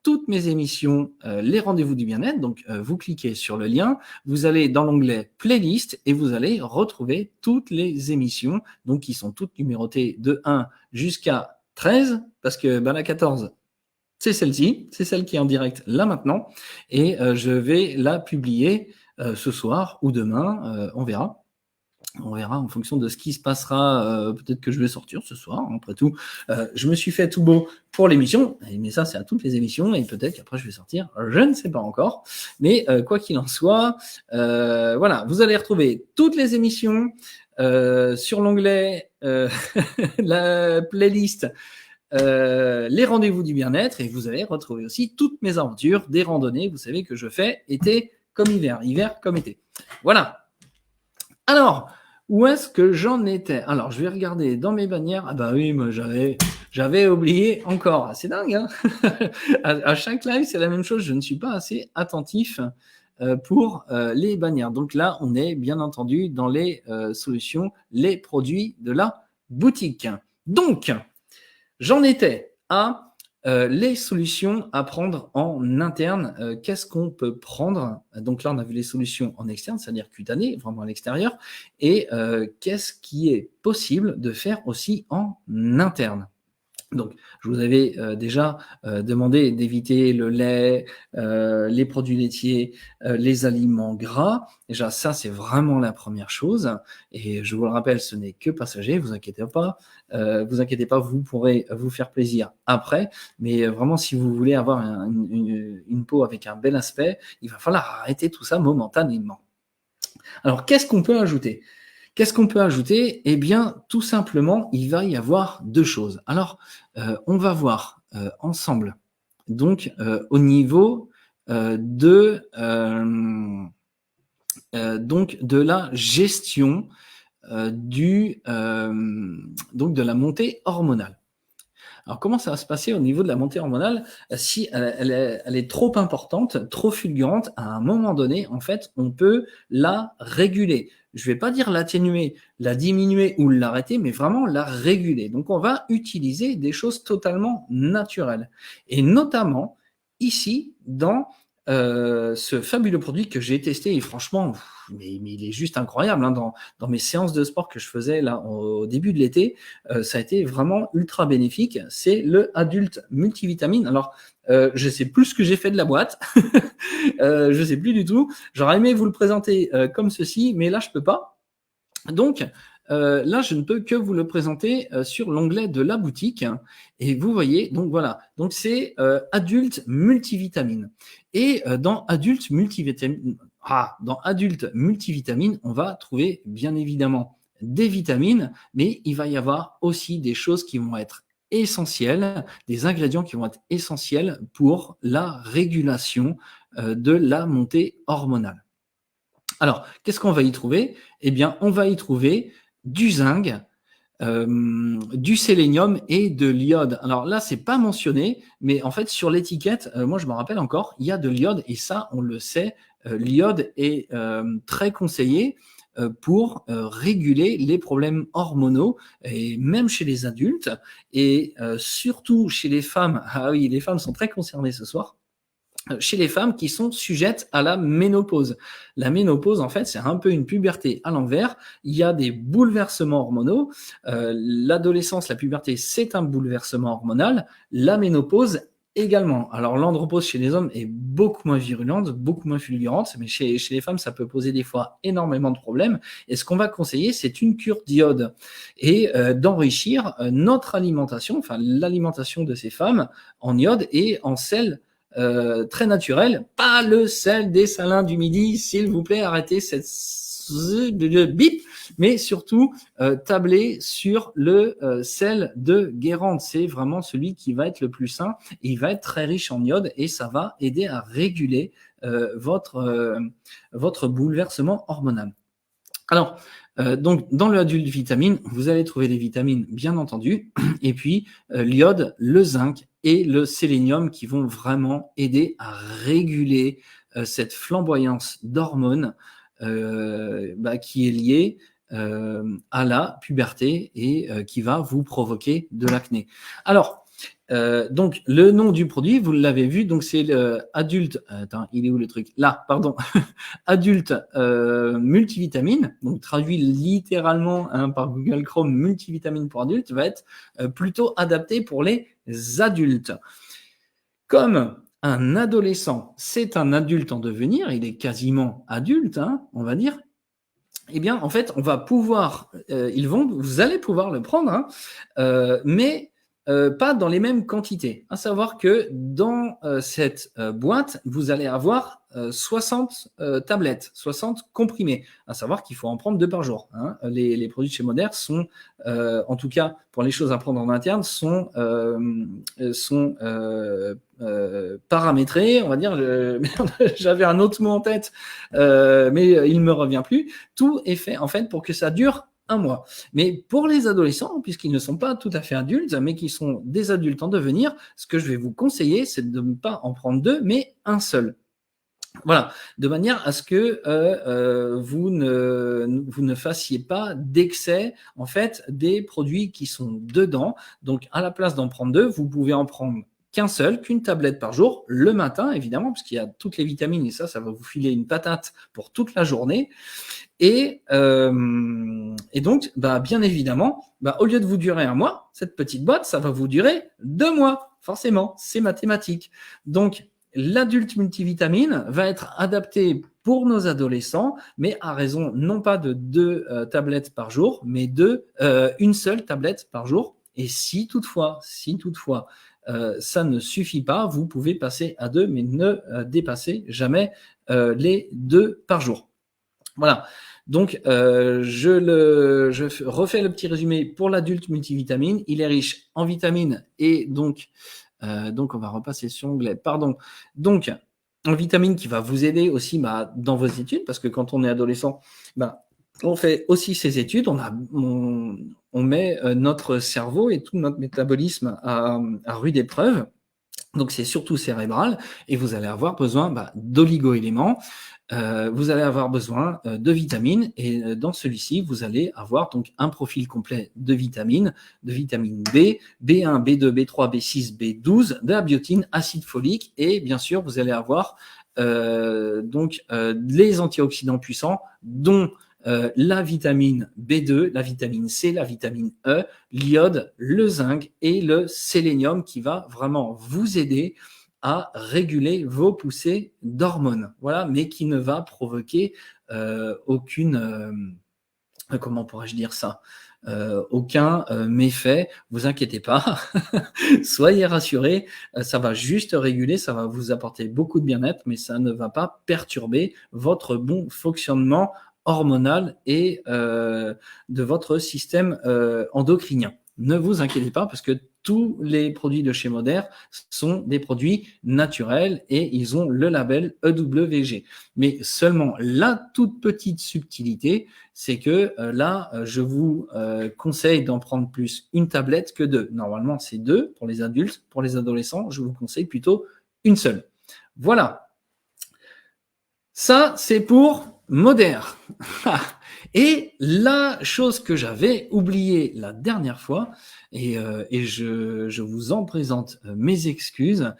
toutes mes émissions, les rendez-vous du bien-être. Donc, vous cliquez sur le lien, vous allez dans l'onglet playlist et vous allez retrouver toutes les émissions, donc qui sont toutes numérotées de 1 jusqu'à 13, parce que la 14, c'est celle-ci, c'est celle qui est en direct là maintenant, et je vais la publier ce soir ou demain, on verra. On verra en fonction de ce qui se passera. Peut-être que je vais sortir ce soir. Après tout, je me suis fait tout beau pour l'émission, mais ça, c'est à toutes les émissions. Et peut-être qu'après, je vais sortir. Je ne sais pas encore. Mais quoi qu'il en soit, voilà, vous allez retrouver toutes les émissions sur l'onglet la playlist. Les rendez-vous du bien-être, et vous allez retrouver aussi toutes mes aventures des randonnées. Vous savez que je fais été comme hiver, hiver comme été. Voilà. Alors, où est-ce que j'en étais? Alors, je vais regarder dans mes bannières. Ah bah oui, moi j'avais oublié encore. C'est dingue, hein. À chaque live, c'est la même chose. Je ne suis pas assez attentif pour les bannières. Donc là, on est bien entendu dans les solutions, les produits de la boutique. Donc, j'en étais à les solutions à prendre en interne. Qu'est-ce qu'on peut prendre? Donc là, on a vu les solutions en externe, c'est-à-dire cutanées, vraiment à l'extérieur. Et qu'est-ce qui est possible de faire aussi en interne? Donc, je vous avais déjà demandé d'éviter le lait, les produits laitiers, les aliments gras. Déjà, ça, c'est vraiment la première chose. Et je vous le rappelle, ce n'est que passager, vous inquiétez pas. Vous inquiétez pas, vous pourrez vous faire plaisir après. Mais vraiment, si vous voulez avoir une peau avec un bel aspect, il va falloir arrêter tout ça momentanément. Alors, qu'est-ce qu'on peut ajouter? Qu'est-ce qu'on peut ajouter? Eh bien, tout simplement, il va y avoir deux choses. Alors, on va voir ensemble, donc au niveau donc de la gestion donc de la montée hormonale. Alors, comment ça va se passer au niveau de la montée hormonale? Si elle est trop importante, trop fulgurante, à un moment donné, en fait, on peut la réguler. Je ne vais pas dire l'atténuer, la diminuer ou l'arrêter, mais vraiment la réguler. Donc, on va utiliser des choses totalement naturelles. Et notamment, ici, dans ce fabuleux produit que j'ai testé, et franchement, mais il est juste incroyable. Hein, dans mes séances de sport que je faisais là au début de l'été, ça a été vraiment ultra bénéfique. C'est le Adulte Multivitamine. Alors, je sais plus ce que j'ai fait de la boîte. Je sais plus du tout. J'aurais aimé vous le présenter comme ceci, mais là, je peux pas. Donc, là, je ne peux que vous le présenter sur l'onglet de la boutique. Et vous voyez, donc voilà. Donc, c'est Adulte Multivitamine. Et dans Adulte Multivitamine, on va trouver bien évidemment des vitamines, mais il va y avoir aussi des choses qui vont être essentielles, des ingrédients qui vont être essentiels pour la régulation de la montée hormonale. Alors, qu'est-ce qu'on va y trouver? Eh bien, on va y trouver du zinc, du sélénium et de l'iode. Alors là, c'est pas mentionné, mais en fait, sur l'étiquette, moi, je me rappelle encore, il y a de l'iode et ça, on le sait, l'iode est très conseillé pour réguler les problèmes hormonaux et même chez les adultes et surtout chez les femmes. Ah oui, les femmes sont très concernées ce soir chez les femmes qui sont sujettes à la ménopause. La ménopause, en fait, c'est un peu une puberté à l'envers. Il y a des bouleversements hormonaux. L'adolescence, la puberté, c'est un bouleversement hormonal. La ménopause également. Alors, l'andropause chez les hommes est beaucoup moins virulente, beaucoup moins fulgurante, mais chez les femmes, ça peut poser des fois énormément de problèmes. Et ce qu'on va conseiller, c'est une cure d'iode et d'enrichir notre alimentation, enfin l'alimentation de ces femmes en iode et en sel très naturel, pas le sel des salins du midi, s'il vous plaît, arrêtez cette bip, mais surtout tabler sur le sel de Guérande. C'est vraiment celui qui va être le plus sain. Et il va être très riche en iode et ça va aider à réguler votre bouleversement hormonal. Alors, donc, dans le adulte vitamine, vous allez trouver des vitamines, bien entendu, et puis l'iode, le zinc et le sélénium qui vont vraiment aider à réguler cette flamboyance d'hormones qui est liée à la puberté et qui va vous provoquer de l'acné. Alors, donc, le nom du produit, vous l'avez vu, donc c'est adulte. Attends, il est où le truc? Là, pardon. Adulte multivitamine, donc traduit littéralement par Google Chrome, multivitamine pour adultes, va être plutôt adapté pour les adultes. Comme un adolescent, c'est un adulte en devenir, il est quasiment adulte, hein, on va dire. Eh bien, en fait, on va pouvoir, vous allez pouvoir le prendre, hein, mais pas dans les mêmes quantités. À savoir que dans cette boîte, vous allez avoir 60 tablettes, 60 comprimés. À savoir qu'il faut en prendre 2 par jour. Hein. Les produits de chez Modern sont, en tout cas pour les choses à prendre en interne, sont paramétrés. On va dire, merde, j'avais un autre mot en tête, mais il ne me revient plus. Tout est fait en fait pour que ça dure un mois. Mais pour les adolescents, puisqu'ils ne sont pas tout à fait adultes, mais qui sont des adultes en devenir, ce que je vais vous conseiller, c'est de ne pas en prendre 2, mais un seul. Voilà, de manière à ce que vous ne fassiez pas d'excès en fait des produits qui sont dedans. Donc à la place d'en prendre 2, vous pouvez en prendre qu'une tablette par jour, le matin évidemment, parce qu'il y a toutes les vitamines et ça va vous filer une patate pour toute la journée. Et donc, bien évidemment, au lieu de vous durer 1 mois, cette petite boîte, ça va vous durer 2 mois. Forcément, c'est mathématique. Donc, l'adulte multivitamine va être adapté pour nos adolescents, mais à raison non pas de 2 tablettes par jour, mais de une seule tablette par jour. Et si toutefois, ça ne suffit pas, vous pouvez passer à 2, mais ne dépassez jamais les 2 par jour. Voilà. Donc, je refais le petit résumé pour l'adulte multivitamine. Il est riche en vitamines et donc on va repasser sur l'onglet. Pardon. Donc, en vitamines qui va vous aider aussi dans vos études, parce que quand on est adolescent, on fait aussi ses études, on met notre cerveau et tout notre métabolisme à rude épreuve. Donc, c'est surtout cérébral et vous allez avoir besoin d'oligo-éléments. Vous allez avoir besoin de vitamines et dans celui-ci, vous allez avoir donc un profil complet de vitamine B, B1, B2, B3, B6, B12, de la biotine, acide folique et bien sûr, vous allez avoir les antioxydants puissants dont la vitamine B2, la vitamine C, la vitamine E, l'iode, le zinc et le sélénium qui va vraiment vous aider à réguler vos poussées d'hormones. Voilà, mais qui ne va provoquer aucune, comment pourrais-je dire ça, aucun méfait. Vous inquiétez pas, soyez rassurés, ça va juste réguler, ça va vous apporter beaucoup de bien-être, mais ça ne va pas perturber votre bon fonctionnement hormonal et de votre système endocrinien. Ne vous inquiétez pas parce que tous les produits de chez Moder sont des produits naturels et ils ont le label EWG. Mais seulement la toute petite subtilité, c'est que là, je vous conseille d'en prendre plus une tablette que 2. Normalement, c'est 2 pour les adultes. Pour les adolescents, je vous conseille plutôt une seule. Voilà. Ça, c'est pour Moder. Et la chose que j'avais oubliée la dernière fois, et je vous en présente mes excuses,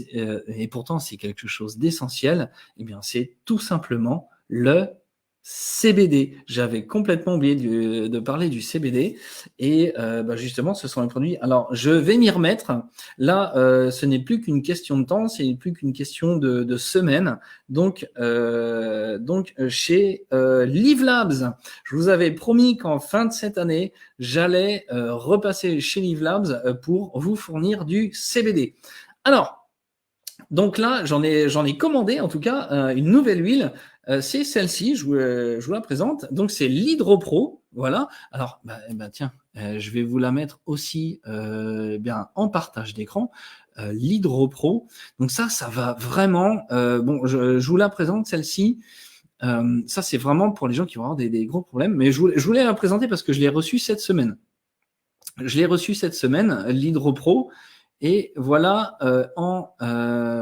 et pourtant c'est quelque chose d'essentiel, eh bien c'est tout simplement le CBD. J'avais complètement oublié de parler du CBD et justement ce sont les produits. Alors je vais m'y remettre. Là, ce n'est plus qu'une question de temps, c'est plus qu'une question de semaines. Donc chez Live Labs, je vous avais promis qu'en fin de cette année, j'allais repasser chez Live Labs pour vous fournir du CBD. Alors, donc là, j'en ai commandé en tout cas une nouvelle huile. C'est celle-ci, je vous la présente. Donc c'est l'Hydropro, voilà. Alors, tiens, je vais vous la mettre aussi en partage d'écran. L'Hydropro. Donc ça va vraiment. Je vous la présente celle-ci. Ça c'est vraiment pour les gens qui vont avoir des gros problèmes. Mais je voulais la présenter parce que je l'ai reçue cette semaine. L'Hydropro. Et voilà,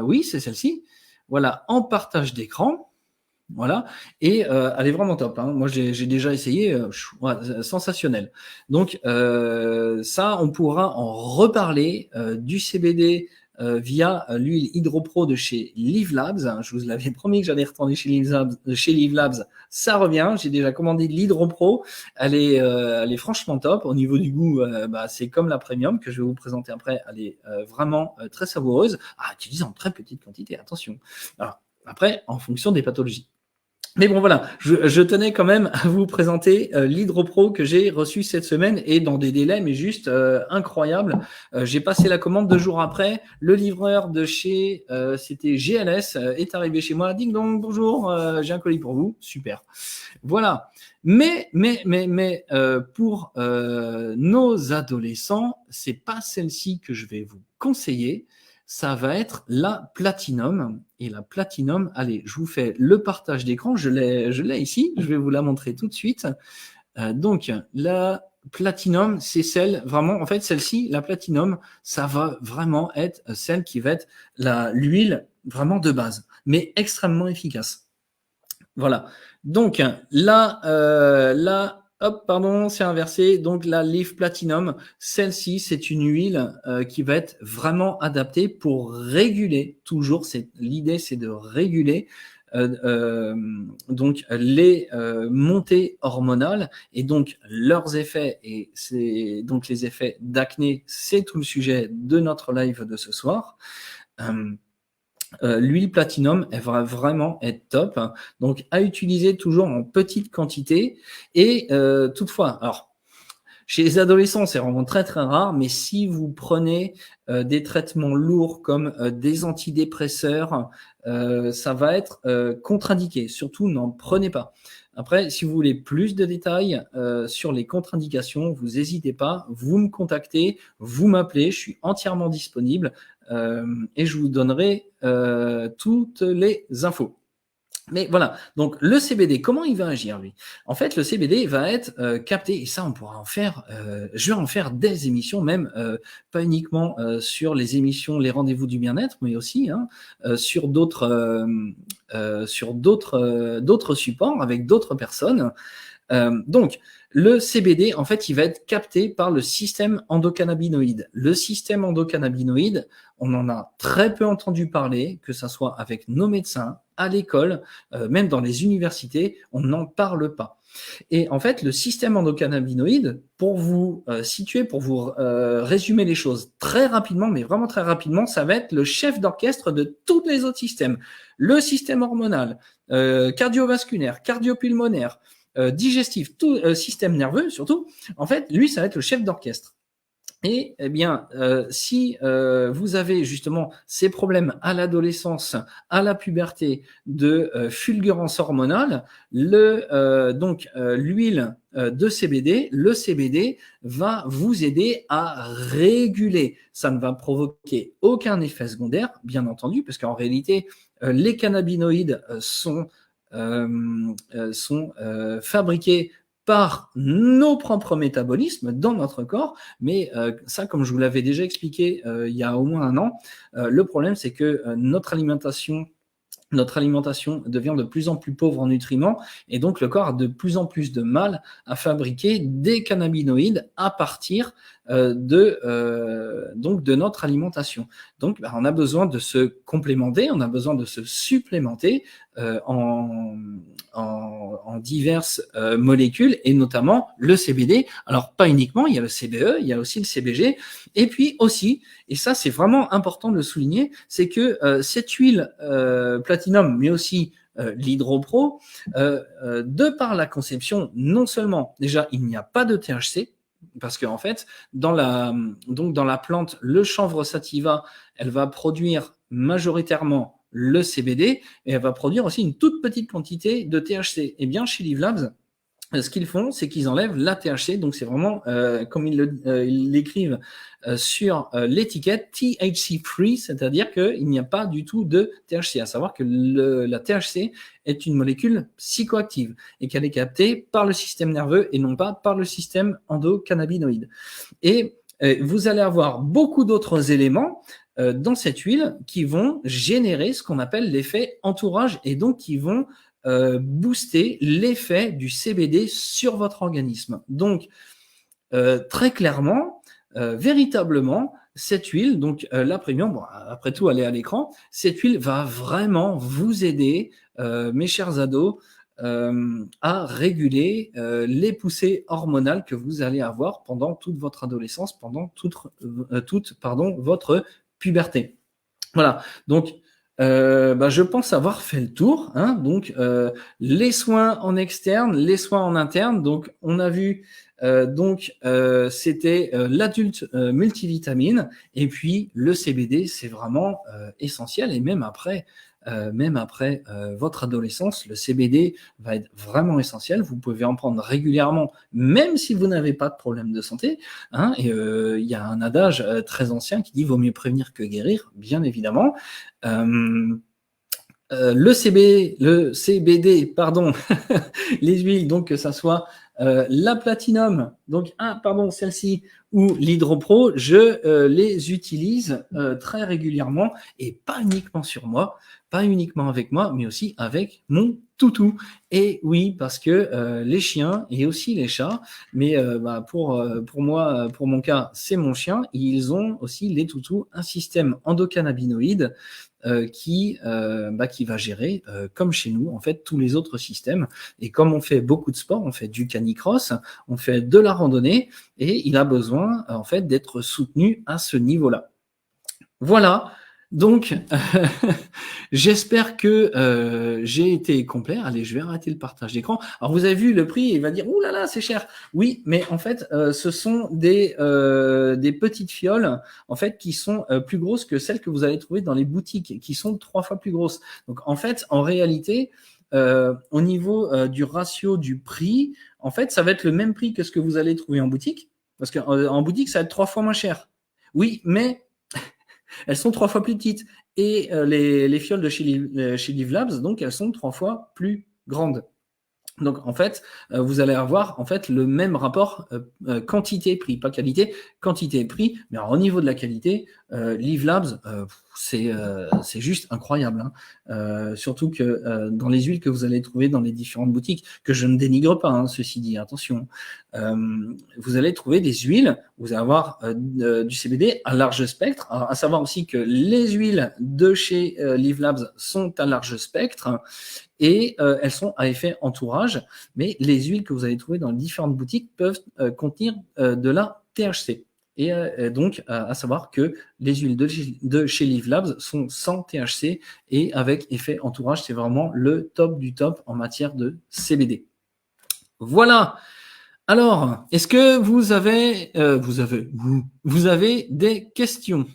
oui, c'est celle-ci. Voilà, en partage d'écran. Voilà, et elle est vraiment top. Moi, j'ai déjà essayé, sensationnel. Donc, ça, on pourra en reparler du CBD via l'huile Hydropro de chez Live Labs. Je vous l'avais promis que j'allais retourner chez Live Labs. Ça revient. J'ai déjà commandé l'Hydropro. Elle est franchement top. Au niveau du goût, c'est comme la premium que je vais vous présenter après. Elle est vraiment très savoureuse. Utilisée en très petite quantité. Attention. Alors, après, en fonction des pathologies. Mais bon, voilà, je tenais quand même à vous présenter l'Hydropro que j'ai reçu cette semaine et dans des délais, mais juste incroyables. J'ai passé la commande 2 jours après. Le livreur de chez, c'était GLS, est arrivé chez moi. Ding dong, bonjour, j'ai un colis pour vous. Super. Voilà. Mais pour nos adolescents, c'est pas celle-ci que je vais vous conseiller. Ça va être la Platinum. Et la Platinum, allez, je vous fais le partage d'écran. Je l'ai ici. Je vais vous la montrer tout de suite. Donc, la Platinum, c'est celle, vraiment, en fait, celle-ci, la Platinum, ça va vraiment être celle qui va être l'huile vraiment de base, mais extrêmement efficace. Voilà. Donc, la Hop, pardon, c'est inversé. Donc la Leaf Platinum, celle-ci, c'est une huile qui va être vraiment adaptée pour réguler. Toujours, l'idée, c'est de réguler donc les montées hormonales et donc leurs effets. Et c'est donc les effets d'acné, c'est tout le sujet de notre live de ce soir. L'huile platinum, elle va vraiment être top. Donc, à utiliser toujours en petite quantité. Et toutefois, alors, chez les adolescents, c'est vraiment très très rare, mais si vous prenez des traitements lourds comme des antidépresseurs, ça va être contre-indiqué. Surtout, n'en prenez pas. Après, si vous voulez plus de détails sur les contre-indications, vous n'hésitez pas, vous me contactez, vous m'appelez, je suis entièrement disponible et je vous donnerai toutes les infos. Mais voilà, donc le CBD, comment il va agir lui? En fait, le CBD va être capté, et ça on pourra en faire, je vais en faire des émissions même, pas uniquement sur les émissions Les Rendez-vous du Bien-être, mais aussi sur d'autres supports avec d'autres personnes. Donc, le CBD, en fait, il va être capté par le système endocannabinoïde. Le système endocannabinoïde, on en a très peu entendu parler, que ce soit avec nos médecins, à l'école, même dans les universités, on n'en parle pas. Et en fait, le système endocannabinoïde, pour vous situer, pour vous résumer les choses très rapidement, mais vraiment très rapidement, ça va être le chef d'orchestre de tous les autres systèmes. Le système hormonal, cardiovasculaire, cardiopulmonaire, digestif, tout système nerveux surtout, en fait, lui, ça va être le chef d'orchestre. Et eh bien, si vous avez justement ces problèmes à l'adolescence, à la puberté, de fulgurance hormonale, l'huile de CBD, le CBD va vous aider à réguler. Ça ne va provoquer aucun effet secondaire, bien entendu, parce qu'en réalité, les cannabinoïdes sont fabriqués par nos propres métabolismes dans notre corps, mais ça, comme je vous l'avais déjà expliqué il y a au moins un an, le problème, c'est que notre alimentation devient de plus en plus pauvre en nutriments et donc le corps a de plus en plus de mal à fabriquer des cannabinoïdes à partir de notre alimentation. Donc, on a besoin de se complémenter, on a besoin de se supplémenter en diverses molécules et notamment le CBD. Alors, pas uniquement, il y a le CBE, il y a aussi le CBG et puis aussi, et ça c'est vraiment important de le souligner, c'est que cette huile platinum, mais aussi l'hydropro, de par la conception, non seulement déjà il n'y a pas de THC, parce qu'en fait, dans la plante, le chanvre sativa, elle va produire majoritairement le CBD et elle va produire aussi une toute petite quantité de THC. Et bien chez Live Labs, ce qu'ils font, c'est qu'ils enlèvent la THC, donc c'est vraiment, comme ils l'écrivent sur l'étiquette, THC free, c'est-à-dire qu'il n'y a pas du tout de THC, à savoir que la THC est une molécule psychoactive et qu'elle est captée par le système nerveux et non pas par le système endocannabinoïde. Et vous allez avoir beaucoup d'autres éléments dans cette huile qui vont générer ce qu'on appelle l'effet entourage et donc qui vont booster l'effet du CBD sur votre organisme. Donc, très clairement, véritablement, cette huile, donc la premium, bon, après tout, elle est à l'écran, cette huile va vraiment vous aider, mes chers ados, à réguler les poussées hormonales que vous allez avoir pendant toute votre adolescence, pendant toute votre puberté. Voilà, donc je pense avoir fait le tour. Donc, les soins en externe, les soins en interne. Donc, on a vu, c'était l'adulte multivitamine. Et puis, le CBD, c'est vraiment essentiel. Et même après votre adolescence, le CBD va être vraiment essentiel. Vous pouvez en prendre régulièrement, même si vous n'avez pas de problème de santé. Et il y a un adage très ancien qui dit « vaut mieux prévenir que guérir », bien évidemment. Le CBD, pardon, les huiles, donc que ça soit la platinum, donc celle-ci, ou l'Hydropro, je les utilise très régulièrement et pas uniquement sur moi, pas uniquement avec moi, mais aussi avec mon toutou. Et oui, parce que les chiens et aussi les chats, mais pour moi, pour mon cas, c'est mon chien, ils ont aussi, les toutous, un système endocannabinoïde qui va gérer, comme chez nous, en fait, tous les autres systèmes. Et comme on fait beaucoup de sport, on fait du canicross, on fait de la randonnée, et il a besoin, en fait, d'être soutenu à ce niveau-là. Voilà. Donc, j'espère que j'ai été complet. Allez, je vais arrêter le partage d'écran. Alors, vous avez vu le prix, il va dire, ouh là là, c'est cher. Oui, mais en fait, ce sont des petites fioles, en fait, qui sont plus grosses que celles que vous allez trouver dans les boutiques, qui sont 3 fois plus grosses. Donc, en fait, en réalité, au niveau du ratio du prix, en fait, ça va être le même prix que ce que vous allez trouver en boutique, parce qu'en boutique, ça va être 3 fois moins cher. Oui, mais elles sont 3 fois plus petites. Et les fioles de chez Live Labs, donc elles sont 3 fois plus grandes. Donc en fait, vous allez avoir en fait le même rapport quantité-prix, pas qualité, quantité-prix. Mais alors, au niveau de la qualité, Live Labs, c'est juste incroyable. Hein. Surtout que dans les huiles que vous allez trouver dans les différentes boutiques, que je ne dénigre pas, hein, ceci dit, attention, vous allez trouver des huiles, vous allez avoir du CBD à large spectre. Alors, à savoir aussi que les huiles de chez Live Labs sont à large spectre et elles sont à effet entourage, mais les huiles que vous allez trouver dans les différentes boutiques peuvent contenir de la THC. Et donc, à savoir que les huiles de chez Live Labs sont sans THC et avec effet entourage, c'est vraiment le top du top en matière de CBD. Voilà. Alors, est-ce que vous avez des questions?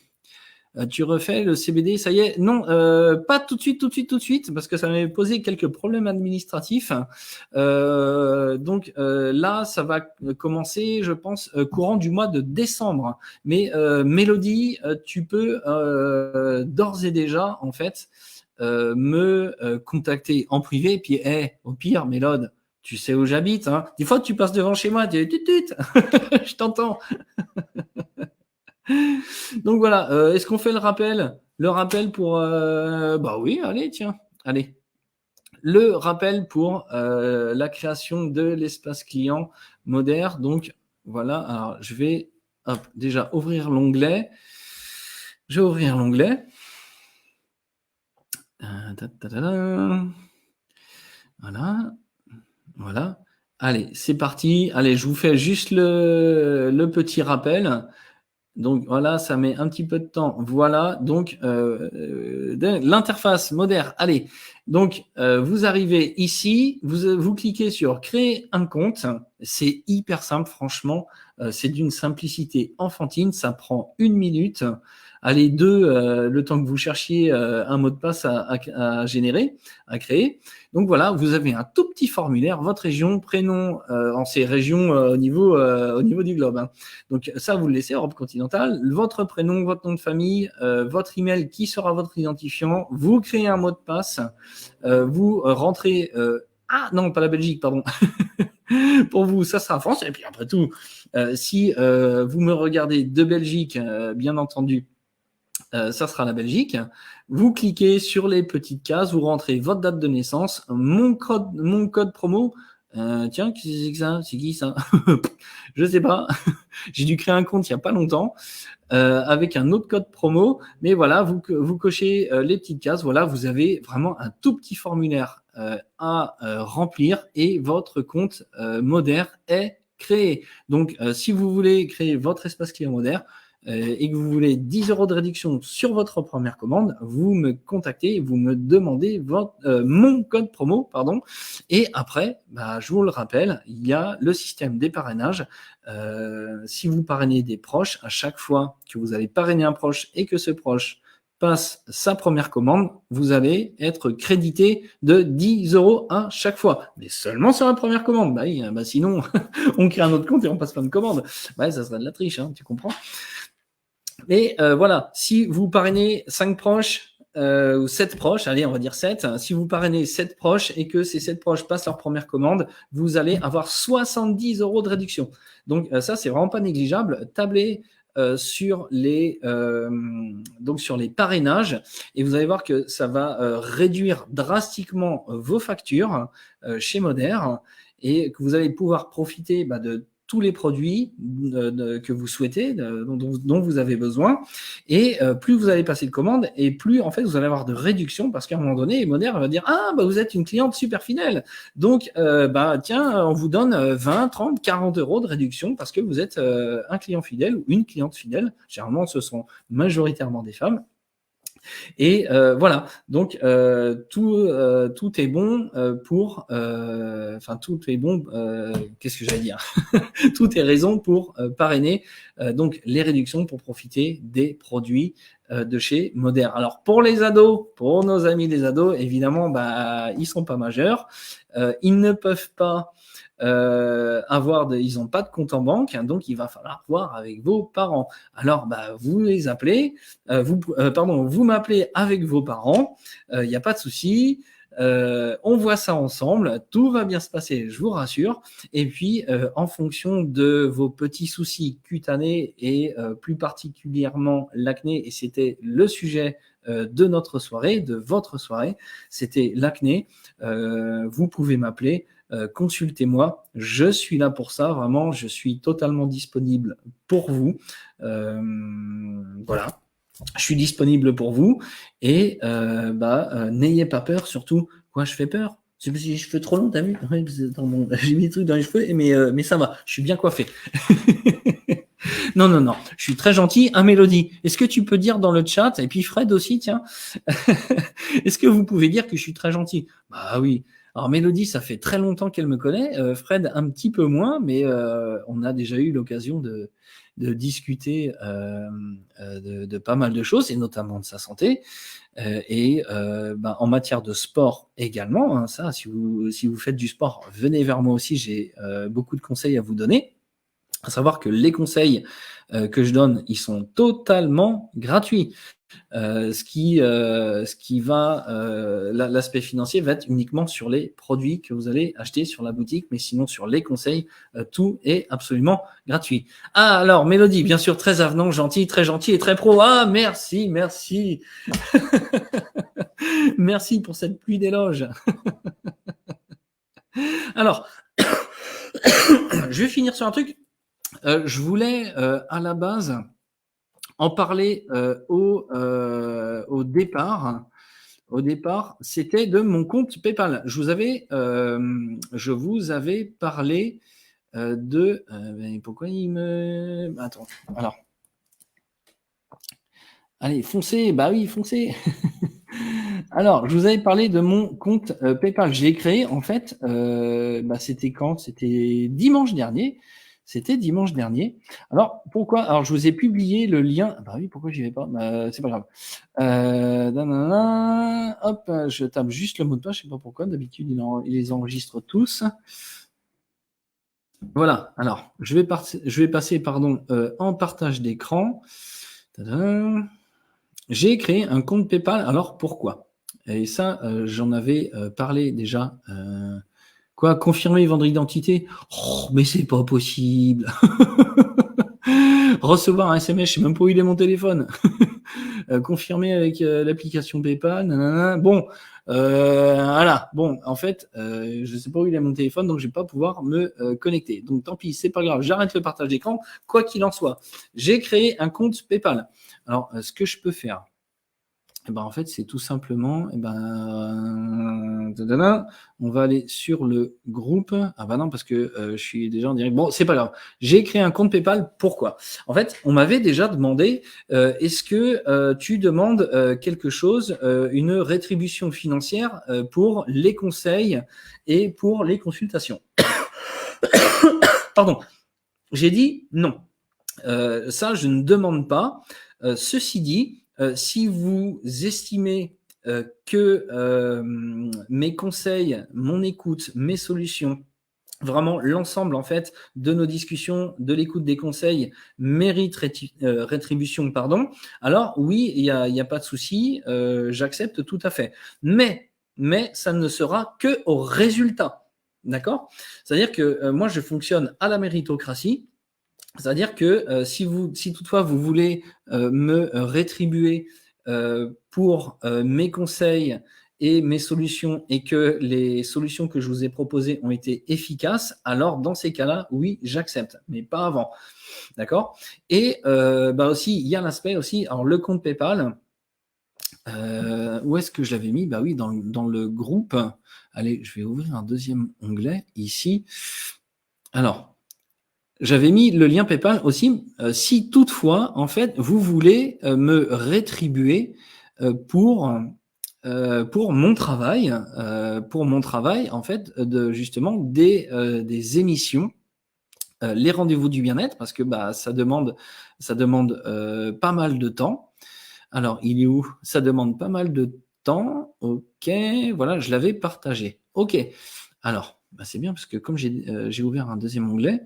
Tu refais le CBD, ça y est. Non, pas tout de suite, parce que ça m'avait posé quelques problèmes administratifs. Donc là, ça va commencer, je pense, courant du mois de décembre. Mais Mélodie, tu peux d'ores et déjà, en fait, me contacter en privé. Et puis, au pire, Mélode, tu sais où j'habite. Hein. Des fois, tu passes devant chez moi, tu dis, je t'entends. Donc voilà, est-ce qu'on fait le rappel? Le rappel pour... bah oui, allez, tiens, allez. Le rappel pour la création de l'espace client Moder. Donc voilà, alors je vais déjà ouvrir l'onglet. Je vais ouvrir l'onglet. Voilà. Voilà. Allez, c'est parti. Allez, je vous fais juste le petit rappel. Donc voilà, ça met un petit peu de temps. Voilà, donc l'interface Moder. Allez, donc vous arrivez ici, vous cliquez sur créer un compte. C'est hyper simple, franchement. C'est d'une simplicité enfantine. Ça prend 1 minute. Allez, 2, le temps que vous cherchiez un mot de passe à générer, à créer. Donc voilà, vous avez un tout petit formulaire, votre région, prénom, en ces régions au niveau du globe. Hein. Donc ça, vous le laissez, Europe continentale, votre prénom, votre nom de famille, votre email qui sera votre identifiant, vous créez un mot de passe, vous rentrez... ah non, pas la Belgique, pardon. Pour vous, ça sera France. Et puis après tout, si vous me regardez de Belgique, bien entendu, ça sera la Belgique. Vous cliquez sur les petites cases, vous rentrez votre date de naissance, mon code promo. Tiens, c'est ça, c'est qui ça? Je sais pas. J'ai dû créer un compte il y a pas longtemps avec un autre code promo. Mais voilà, vous cochez les petites cases. Voilà, vous avez vraiment un tout petit formulaire à remplir et votre compte Moder est créé. Donc, si vous voulez créer votre espace client Moder, et que vous voulez 10 € de réduction sur votre première commande, vous me contactez, vous me demandez mon code promo, pardon. Et après, je vous le rappelle, il y a le système des parrainages. Si vous parrainez des proches, à chaque fois que vous allez parrainer un proche et que ce proche passe sa première commande, vous allez être crédité de 10 € à chaque fois. Mais seulement sur la première commande. Sinon, on crée un autre compte et on passe plein de commandes. Ça serait de la triche, hein, tu comprends? Mais voilà, si vous parrainez 5 proches, ou 7 proches, allez, on va dire 7. Si vous parrainez 7 proches et que ces 7 proches passent leur première commande, vous allez avoir 70 € de réduction. Donc ça, c'est vraiment pas négligeable. Tablez sur les parrainages et vous allez voir que ça va réduire drastiquement vos factures chez Moder et que vous allez pouvoir profiter de tous les produits que vous souhaitez, dont vous avez besoin. Et plus vous allez passer de commandes, et plus en fait vous allez avoir de réduction, parce qu'à un moment donné, Moder va dire ah vous êtes une cliente super fidèle, donc tiens, on vous donne 20, 30, 40 € de réduction parce que vous êtes un client fidèle ou une cliente fidèle. Généralement, ce sont majoritairement des femmes. Et voilà, donc tout est bon pour, tout est bon. Qu'est-ce que j'allais dire? Tout est raison pour parrainer donc les réductions pour profiter des produits de chez Moder. Alors pour les ados, pour nos amis des ados, évidemment, ils sont pas majeurs, ils ne peuvent pas ils n'ont pas de compte en banque, hein, donc il va falloir voir avec vos parents. Alors vous les appelez, vous m'appelez avec vos parents, il n'y a pas de souci. On voit ça ensemble, tout va bien se passer, je vous rassure. Et puis, en fonction de vos petits soucis cutanés et plus particulièrement l'acné, et c'était le sujet de notre soirée, de votre soirée, c'était l'acné, vous pouvez m'appeler. Consultez-moi, je suis là pour ça, vraiment, je suis totalement disponible pour vous. Voilà, je suis disponible pour vous et n'ayez pas peur, surtout. Quoi, je fais peur? C'est parce que j'ai les cheveux trop longs, t'as vu? J'ai mis des trucs dans les cheveux, mais ça va, je suis bien coiffé. Non, je suis très gentil. Mélodie, est-ce que tu peux dire dans le chat, et puis Fred aussi, tiens, est-ce que vous pouvez dire que je suis très gentil? Bah oui. Alors Mélodie, ça fait très longtemps qu'elle me connaît, Fred un petit peu moins, mais on a déjà eu l'occasion de discuter de pas mal de choses, et notamment de sa santé, en matière de sport également, hein, ça, si vous faites du sport, venez vers moi aussi, j'ai beaucoup de conseils à vous donner. À savoir que les conseils que je donne, ils sont totalement gratuits. L'aspect financier va être uniquement sur les produits que vous allez acheter sur la boutique, mais sinon sur les conseils, tout est absolument gratuit. Ah, alors Mélodie, bien sûr, très avenant, gentil, très gentil et très pro. Ah, merci. Merci pour cette pluie d'éloges. Alors, je vais finir sur un truc. Je voulais à la base en parler au départ. Au départ, c'était de mon compte PayPal. Je vous avais parlé de. Pourquoi il me. Attends. Alors. Allez, foncez. Bah oui, foncez. Alors, je vous avais parlé de mon compte PayPal. Je l'ai créé, en fait, c'était quand? C'était dimanche dernier. Alors, pourquoi? Alors, je vous ai publié le lien. Bah oui, pourquoi j'y vais pas? C'est pas grave. Hop, je tape juste le mot de passe. Je sais pas pourquoi. D'habitude, il les enregistre tous. Voilà. Alors, je vais passer en partage d'écran. J'ai créé un compte PayPal. Alors, pourquoi? Et ça, j'en avais parlé déjà. Quoi, confirmer votre identité? Oh, mais c'est pas possible. Recevoir un SMS, je sais même pas où il est mon téléphone. Confirmer avec l'application PayPal. Nanana. Bon, voilà. Bon, en fait, je sais pas où il est mon téléphone, donc je vais pas pouvoir me connecter. Donc tant pis, c'est pas grave. J'arrête le partage d'écran. Quoi qu'il en soit, j'ai créé un compte PayPal. Alors, ce que je peux faire, en fait, c'est tout simplement, on va aller sur le groupe. Ah bah non, parce que je suis déjà en direct. Bon, c'est pas grave. J'ai créé un compte PayPal. Pourquoi? En fait, on m'avait déjà demandé, est-ce que tu demandes quelque chose, une rétribution financière pour les conseils et pour les consultations? Pardon. J'ai dit non. Ça, je ne demande pas. Ceci dit, si vous estimez que mes conseils, mon écoute, mes solutions vraiment l'ensemble en fait de nos discussions, de l'écoute des conseils mérite rétribution, pardon. Alors oui, il y a pas de souci, j'accepte tout à fait. Mais ça ne sera que au résultat, d'accord? C'est-à-dire que moi je fonctionne à la méritocratie. C'est-à-dire que si toutefois vous voulez me rétribuer pour mes conseils et mes solutions et que les solutions que je vous ai proposées ont été efficaces, alors dans ces cas-là, oui, j'accepte, mais pas avant. D'accord? Et aussi, il y a l'aspect aussi, alors le compte PayPal, où est-ce que je l'avais mis? Bah oui, dans le groupe. Allez, je vais ouvrir un deuxième onglet ici. Alors, j'avais mis le lien PayPal aussi. Si toutefois, en fait, vous voulez me rétribuer pour mon travail, en fait, de justement des émissions, les rendez-vous du bien-être, parce que bah ça demande pas mal de temps. Alors, il est où? Ça demande pas mal de temps. Ok, voilà, je l'avais partagé. Ok. Alors, bah, c'est bien parce que comme j'ai ouvert un deuxième onglet.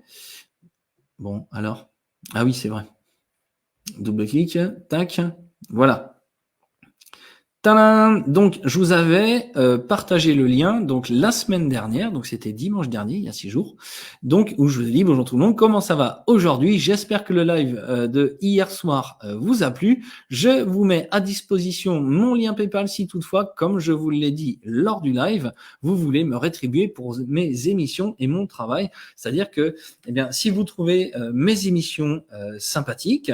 Bon, alors. Ah oui, c'est vrai. Double clic, tac, voilà. Tadam! Donc, je vous avais partagé le lien donc la semaine dernière, donc c'était dimanche dernier, il y a 6 jours, donc où je vous ai dit bonjour tout le monde, comment ça va aujourd'hui? J'espère que le live de hier soir vous a plu. Je vous mets à disposition mon lien PayPal si toutefois, comme je vous l'ai dit lors du live, vous voulez me rétribuer pour mes émissions et mon travail. C'est-à-dire que, eh bien, si vous trouvez mes émissions sympathiques,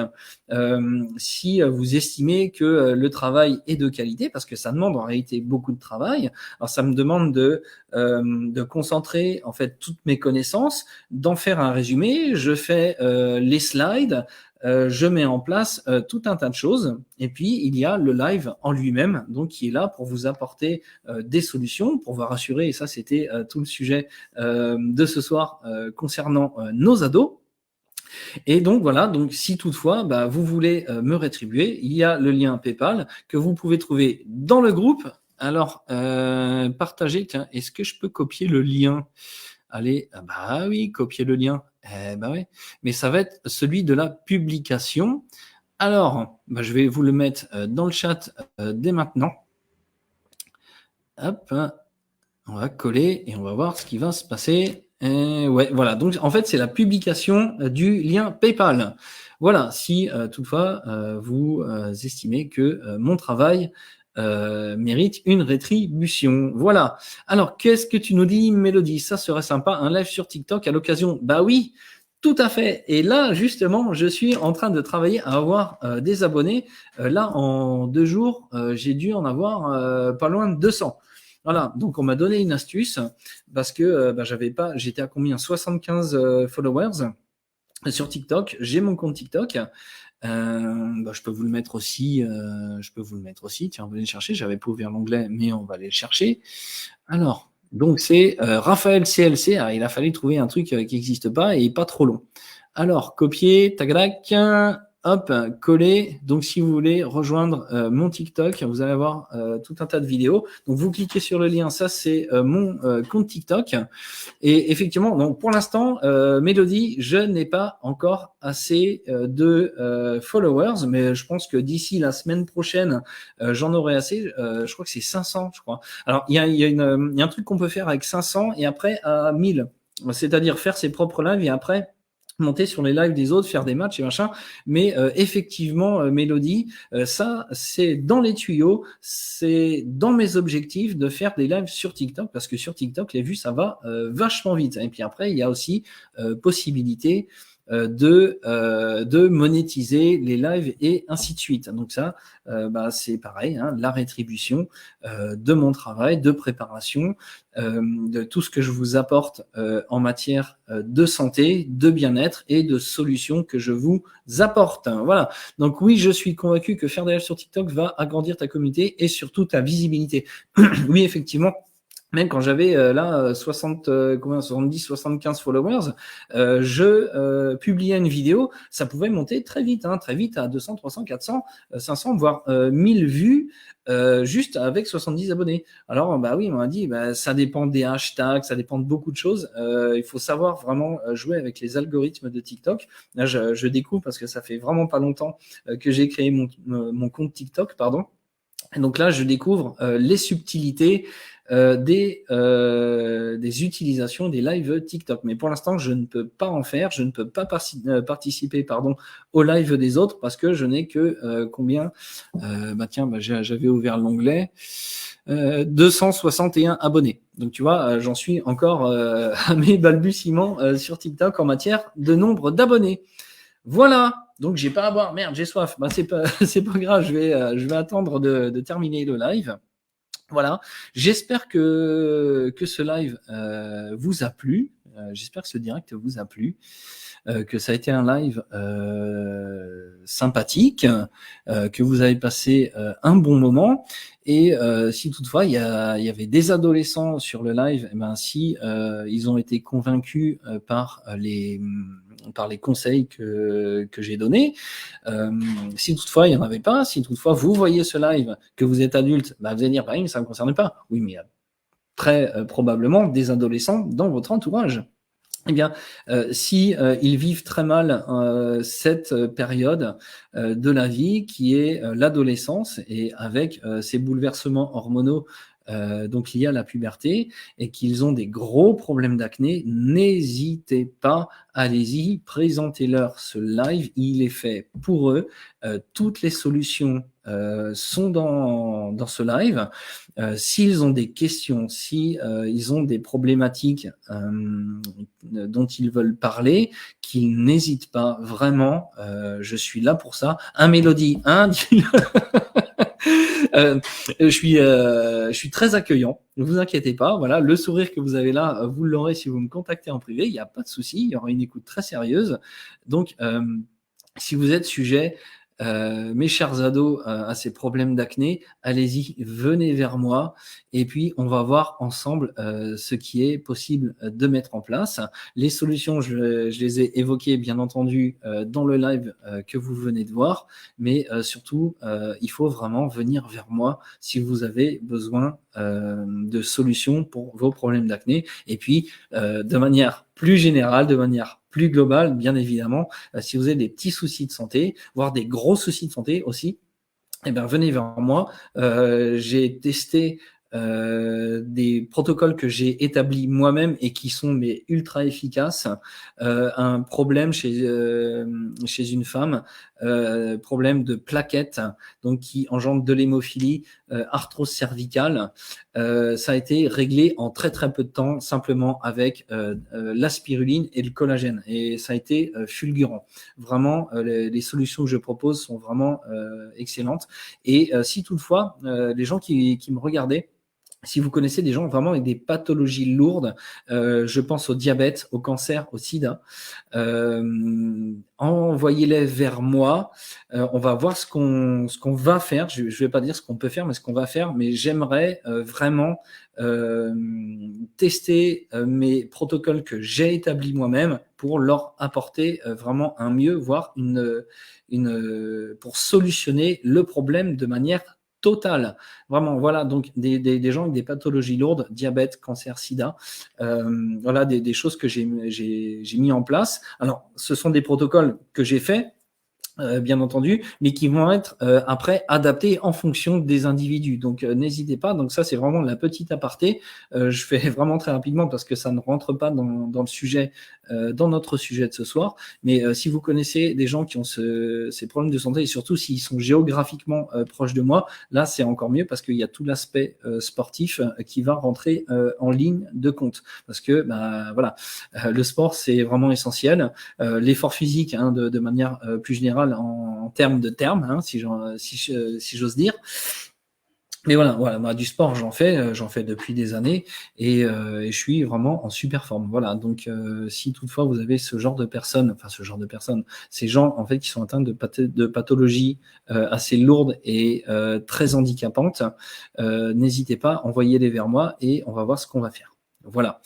si vous estimez que le travail est de qualité, parce que ça demande en réalité beaucoup de travail. Alors ça me demande de concentrer en fait toutes mes connaissances, d'en faire un résumé. Je fais les slides, je mets en place tout un tas de choses. Et puis il y a le live en lui-même, donc qui est là pour vous apporter des solutions, pour vous rassurer. Et ça, c'était tout le sujet de ce soir concernant nos ados. Et donc voilà, donc si toutefois bah, vous voulez me rétribuer, il y a le lien PayPal que vous pouvez trouver dans le groupe. Alors, partagez, tiens, est-ce que je peux copier le lien? Allez, bah oui, copier le lien. Bah ouais, mais ça va être celui de la publication. Alors, bah, je vais vous le mettre dans le chat dès maintenant. Hop, on va coller et on va voir ce qui va se passer. Ouais, voilà. Donc, en fait, c'est la publication du lien PayPal. Voilà. Si toutefois vous estimez que mon travail mérite une rétribution. Voilà. Alors, qu'est-ce que tu nous dis, Mélodie? Ça serait sympa, un live sur TikTok à l'occasion. Bah oui. Tout à fait. Et là, justement, je suis en train de travailler à avoir des abonnés. Là, en 2 jours, j'ai dû en avoir pas loin de 200. Voilà, donc on m'a donné une astuce parce que j'étais à combien? 75 followers sur TikTok. J'ai mon compte TikTok. Je peux vous le mettre aussi. Tiens, on va aller le chercher. J'avais pas ouvert l'onglet, mais on va aller le chercher. Alors, donc c'est Raphaël CLC. Alors, il a fallu trouver un truc qui n'existe pas et pas trop long. Alors, copier, tac, hop, coller. Donc, si vous voulez rejoindre mon TikTok, vous allez avoir tout un tas de vidéos. Donc, vous cliquez sur le lien. Ça, c'est mon compte TikTok. Et effectivement, donc pour l'instant, Mélodie, je n'ai pas encore assez de followers, mais je pense que d'ici la semaine prochaine, j'en aurai assez. Je crois que c'est 500, je crois. Alors, il y a un truc qu'on peut faire avec 500 et après à 1000. C'est-à-dire faire ses propres lives et après monter sur les lives des autres, faire des matchs et machin. Mais effectivement, Mélodie, ça, c'est dans les tuyaux, c'est dans mes objectifs de faire des lives sur TikTok, parce que sur TikTok, les vues, ça va vachement vite. Et puis après, il y a aussi possibilité de monétiser les lives et ainsi de suite. Donc ça, c'est pareil, hein, la rétribution de mon travail, de préparation, de tout ce que je vous apporte en matière de santé, de bien-être et de solutions que je vous apporte. Voilà. Donc oui, je suis convaincu que faire des lives sur TikTok va agrandir ta communauté et surtout ta visibilité. Oui, effectivement. Même quand j'avais là 60, combien, 70, 75 followers, publiais une vidéo, ça pouvait monter très vite à 200, 300, 400, 500, voire 1000 vues juste avec 70 abonnés. Alors bah oui, on m'a dit, bah, ça dépend des hashtags, ça dépend de beaucoup de choses. Il faut savoir vraiment jouer avec les algorithmes de TikTok. Là, je découvre parce que ça fait vraiment pas longtemps que j'ai créé mon compte TikTok, pardon. Et donc là, je découvre les subtilités des utilisations des lives TikTok. Mais pour l'instant, je ne peux pas en faire, je ne peux pas participer au live des autres parce que je n'ai que combien j'avais ouvert l'onglet 261 abonnés. Donc tu vois, j'en suis encore à mes balbutiements sur TikTok en matière de nombre d'abonnés. Voilà. Donc j'ai pas à boire. Merde, j'ai soif. Bah c'est pas grave. Je vais attendre de terminer le live. Voilà. J'espère que ce live vous a plu. J'espère que ce direct vous a plu. Que ça a été un live sympathique, que vous avez passé un bon moment. Et si toutefois il y avait des adolescents sur le live, eh ben si ils ont été convaincus par les conseils que j'ai donnés, si toutefois il n'y en avait pas, si toutefois vous voyez ce live, que vous êtes adulte, bah, vous allez dire, bah oui, mais ça ne me concerne pas. Oui, mais il y a très probablement des adolescents dans votre entourage. Eh bien, si ils vivent très mal cette période de la vie qui est l'adolescence et avec ces bouleversements hormonaux donc liés à la puberté et qu'ils ont des gros problèmes d'acné, n'hésitez pas, allez-y, présentez-leur ce live, il est fait pour eux. Toutes les solutions sont dans ce live. S'ils ont des questions, si ils ont des problématiques dont ils veulent parler, qu'ils n'hésitent pas, vraiment, je suis là pour ça. Mélodie, je suis très accueillant, ne vous inquiétez pas, voilà, le sourire que vous avez là, vous l'aurez si vous me contactez en privé, il n'y a pas de souci, il y aura une écoute très sérieuse. Donc, si vous êtes sujet, mes chers ados, à ces problèmes d'acné, allez-y, venez vers moi et puis on va voir ensemble ce qui est possible de mettre en place. Les solutions, je les ai évoquées bien entendu dans le live que vous venez de voir, mais surtout, il faut vraiment venir vers moi si vous avez besoin de solutions pour vos problèmes d'acné. Et puis, de manière plus générale, de manière plus globale, bien évidemment, si vous avez des petits soucis de santé, voire des gros soucis de santé aussi, eh bien, venez vers moi. J'ai testé des protocoles que j'ai établis moi-même et qui sont ultra efficaces. Un problème chez une femme, problème de plaquettes, donc qui engendre de l'hémophilie, arthrose cervicale. Ça a été réglé en très très peu de temps, simplement avec la spiruline et le collagène. Et ça a été fulgurant. Vraiment, les solutions que je propose sont vraiment excellentes. Et si toutefois, les gens qui me regardaient, si vous connaissez des gens vraiment avec des pathologies lourdes, je pense au diabète, au cancer, au sida, envoyez-les vers moi. On va voir ce qu'on va faire. Je ne vais pas dire ce qu'on peut faire, mais ce qu'on va faire. Mais j'aimerais vraiment tester mes protocoles que j'ai établis moi-même pour leur apporter vraiment un mieux, voire pour solutionner le problème de manière totale. Vraiment, voilà, donc des gens avec des pathologies lourdes, diabète, cancer, sida, voilà des choses que j'ai mis en place. Alors, ce sont des protocoles que j'ai faits, bien entendu, mais qui vont être après adaptés en fonction des individus. Donc n'hésitez pas. Donc ça, c'est vraiment la petite aparté. Je fais vraiment très rapidement parce que ça ne rentre pas dans le sujet, dans notre sujet de ce soir. Mais si vous connaissez des gens qui ont ces problèmes de santé et surtout s'ils sont géographiquement proches de moi, là c'est encore mieux parce qu'il y a tout l'aspect sportif qui va rentrer en ligne de compte. Parce que voilà, le sport c'est vraiment essentiel. L'effort physique, de manière plus générale en termes de termes, si j'ose dire. Mais voilà, moi, du sport, j'en fais depuis des années et je suis vraiment en super forme. Voilà, donc si toutefois vous avez ce genre de personnes, enfin ce genre de personnes, ces gens en fait qui sont atteints de pathologies assez lourdes et très handicapantes, n'hésitez pas, envoyez-les vers moi et on va voir ce qu'on va faire. Voilà.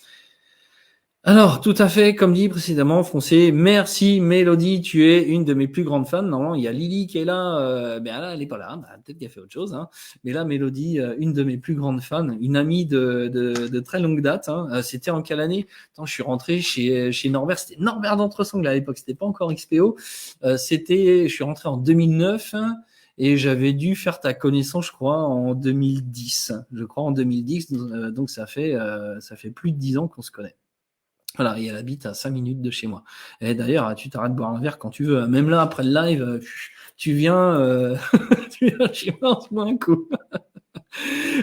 Alors, tout à fait, comme dit précédemment, Foncé, merci Mélodie, tu es une de mes plus grandes fans. Normalement, il y a Lily qui est là, ben là, elle n'est pas là, ben, peut-être qu'elle fait autre chose. Hein. Mais là, Mélodie, une de mes plus grandes fans, une amie de très longue date. Hein. C'était en quelle année? Attends, je suis rentré chez Norbert, c'était Norbert d'Entresangles à l'époque, c'était pas encore XPO. Je suis rentré en 2009. Hein, et j'avais dû faire ta connaissance, je crois, en 2010. Je crois en 2010, donc ça fait plus de 10 ans qu'on se connaît. Voilà, et elle habite à 5 minutes de chez moi. Et d'ailleurs, tu t'arrêtes de boire un verre quand tu veux. Même là, après le live, tu viens, tu viens chez moi, on se boit un coup.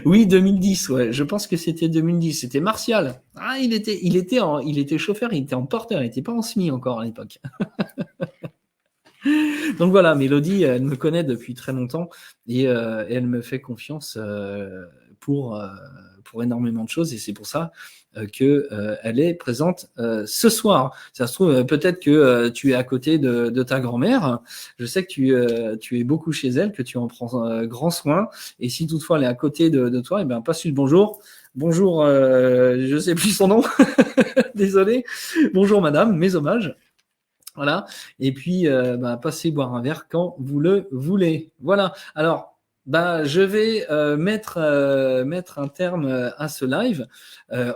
Oui, 2010, ouais. Je pense que c'était 2010. C'était Martial. Ah, il était chauffeur, il était en porteur, il n'était pas en semi encore à l'époque. Donc voilà, Mélodie, elle me connaît depuis très longtemps et elle me fait confiance pour, euh, pour énormément de choses et c'est pour ça que elle est présente ce soir. Ça se trouve, peut-être que tu es à côté de ta grand-mère. Je sais que tu es beaucoup chez elle, que tu en prends grand soin. Et si toutefois elle est à côté de toi, eh bien, passe le bonjour. Bonjour, je sais plus son nom. Désolé. Bonjour madame, mes hommages. Voilà. Et puis, passez boire un verre quand vous le voulez. Voilà. Alors, je vais mettre un terme à ce live.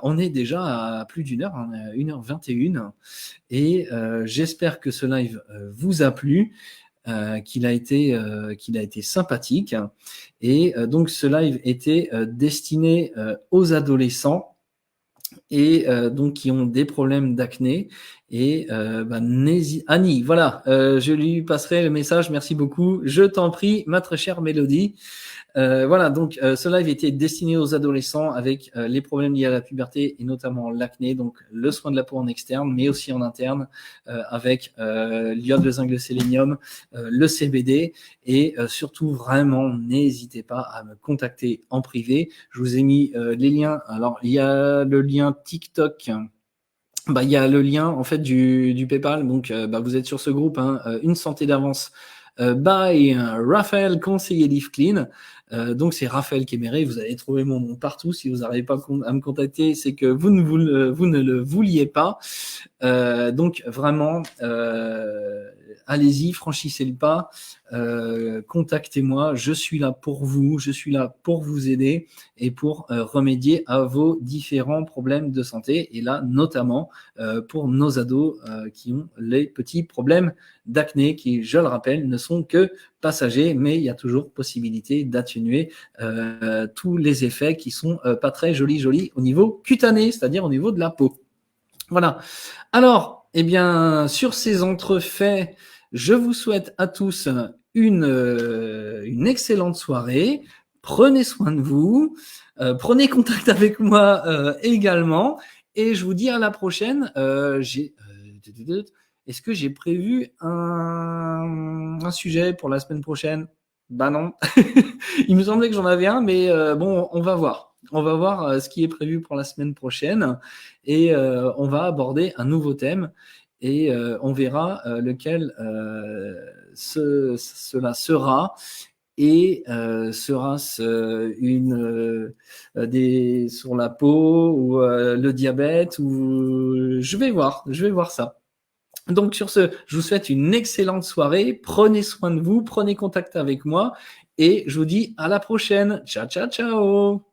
On est déjà à plus d'une heure, hein, 1h21. Et j'espère que ce live vous a plu. Qu'il a été sympathique. Et donc, ce live était destiné aux adolescents et donc qui ont des problèmes d'acné. Et Annie, voilà, je lui passerai le message. Merci beaucoup. Je t'en prie, ma très chère Mélodie. Voilà, donc ce live était destiné aux adolescents avec les problèmes liés à la puberté et notamment l'acné, donc le soin de la peau en externe, mais aussi en interne avec l'iode, le zinc, le sélénium, le CBD et surtout vraiment n'hésitez pas à me contacter en privé. Je vous ai mis les liens. Alors il y a le lien TikTok. Il y a le lien en fait du PayPal. Donc vous êtes sur ce groupe, hein, une santé d'avance. By Raphaël, conseiller Live Clean. Donc c'est Raphaël Kéméré, vous allez trouver mon nom partout. Si vous n'arrivez pas à me contacter, c'est que vous ne le vouliez pas. Donc vraiment, allez-y, franchissez le pas, contactez-moi, je suis là pour vous, je suis là pour vous aider et pour remédier à vos différents problèmes de santé et là notamment pour nos ados qui ont les petits problèmes d'acné qui, je le rappelle, ne sont que passagers, mais il y a toujours possibilité d'atténuer tous les effets qui sont pas très jolis au niveau cutané, c'est-à-dire au niveau de la peau. Voilà. Alors, sur ces entrefaits, je vous souhaite à tous une excellente soirée. Prenez soin de vous. Prenez contact avec moi également. Et je vous dis à la prochaine. Est-ce que j'ai prévu un sujet pour la semaine prochaine? Non. Il me semblait que j'en avais un, mais bon, on va voir. On va voir ce qui est prévu pour la semaine prochaine et on va aborder un nouveau thème et on verra lequel cela sera et sera-ce sur la peau ou le diabète ou je vais voir ça. Donc sur ce, je vous souhaite une excellente soirée, prenez soin de vous, prenez contact avec moi et je vous dis à la prochaine. Ciao, ciao, ciao.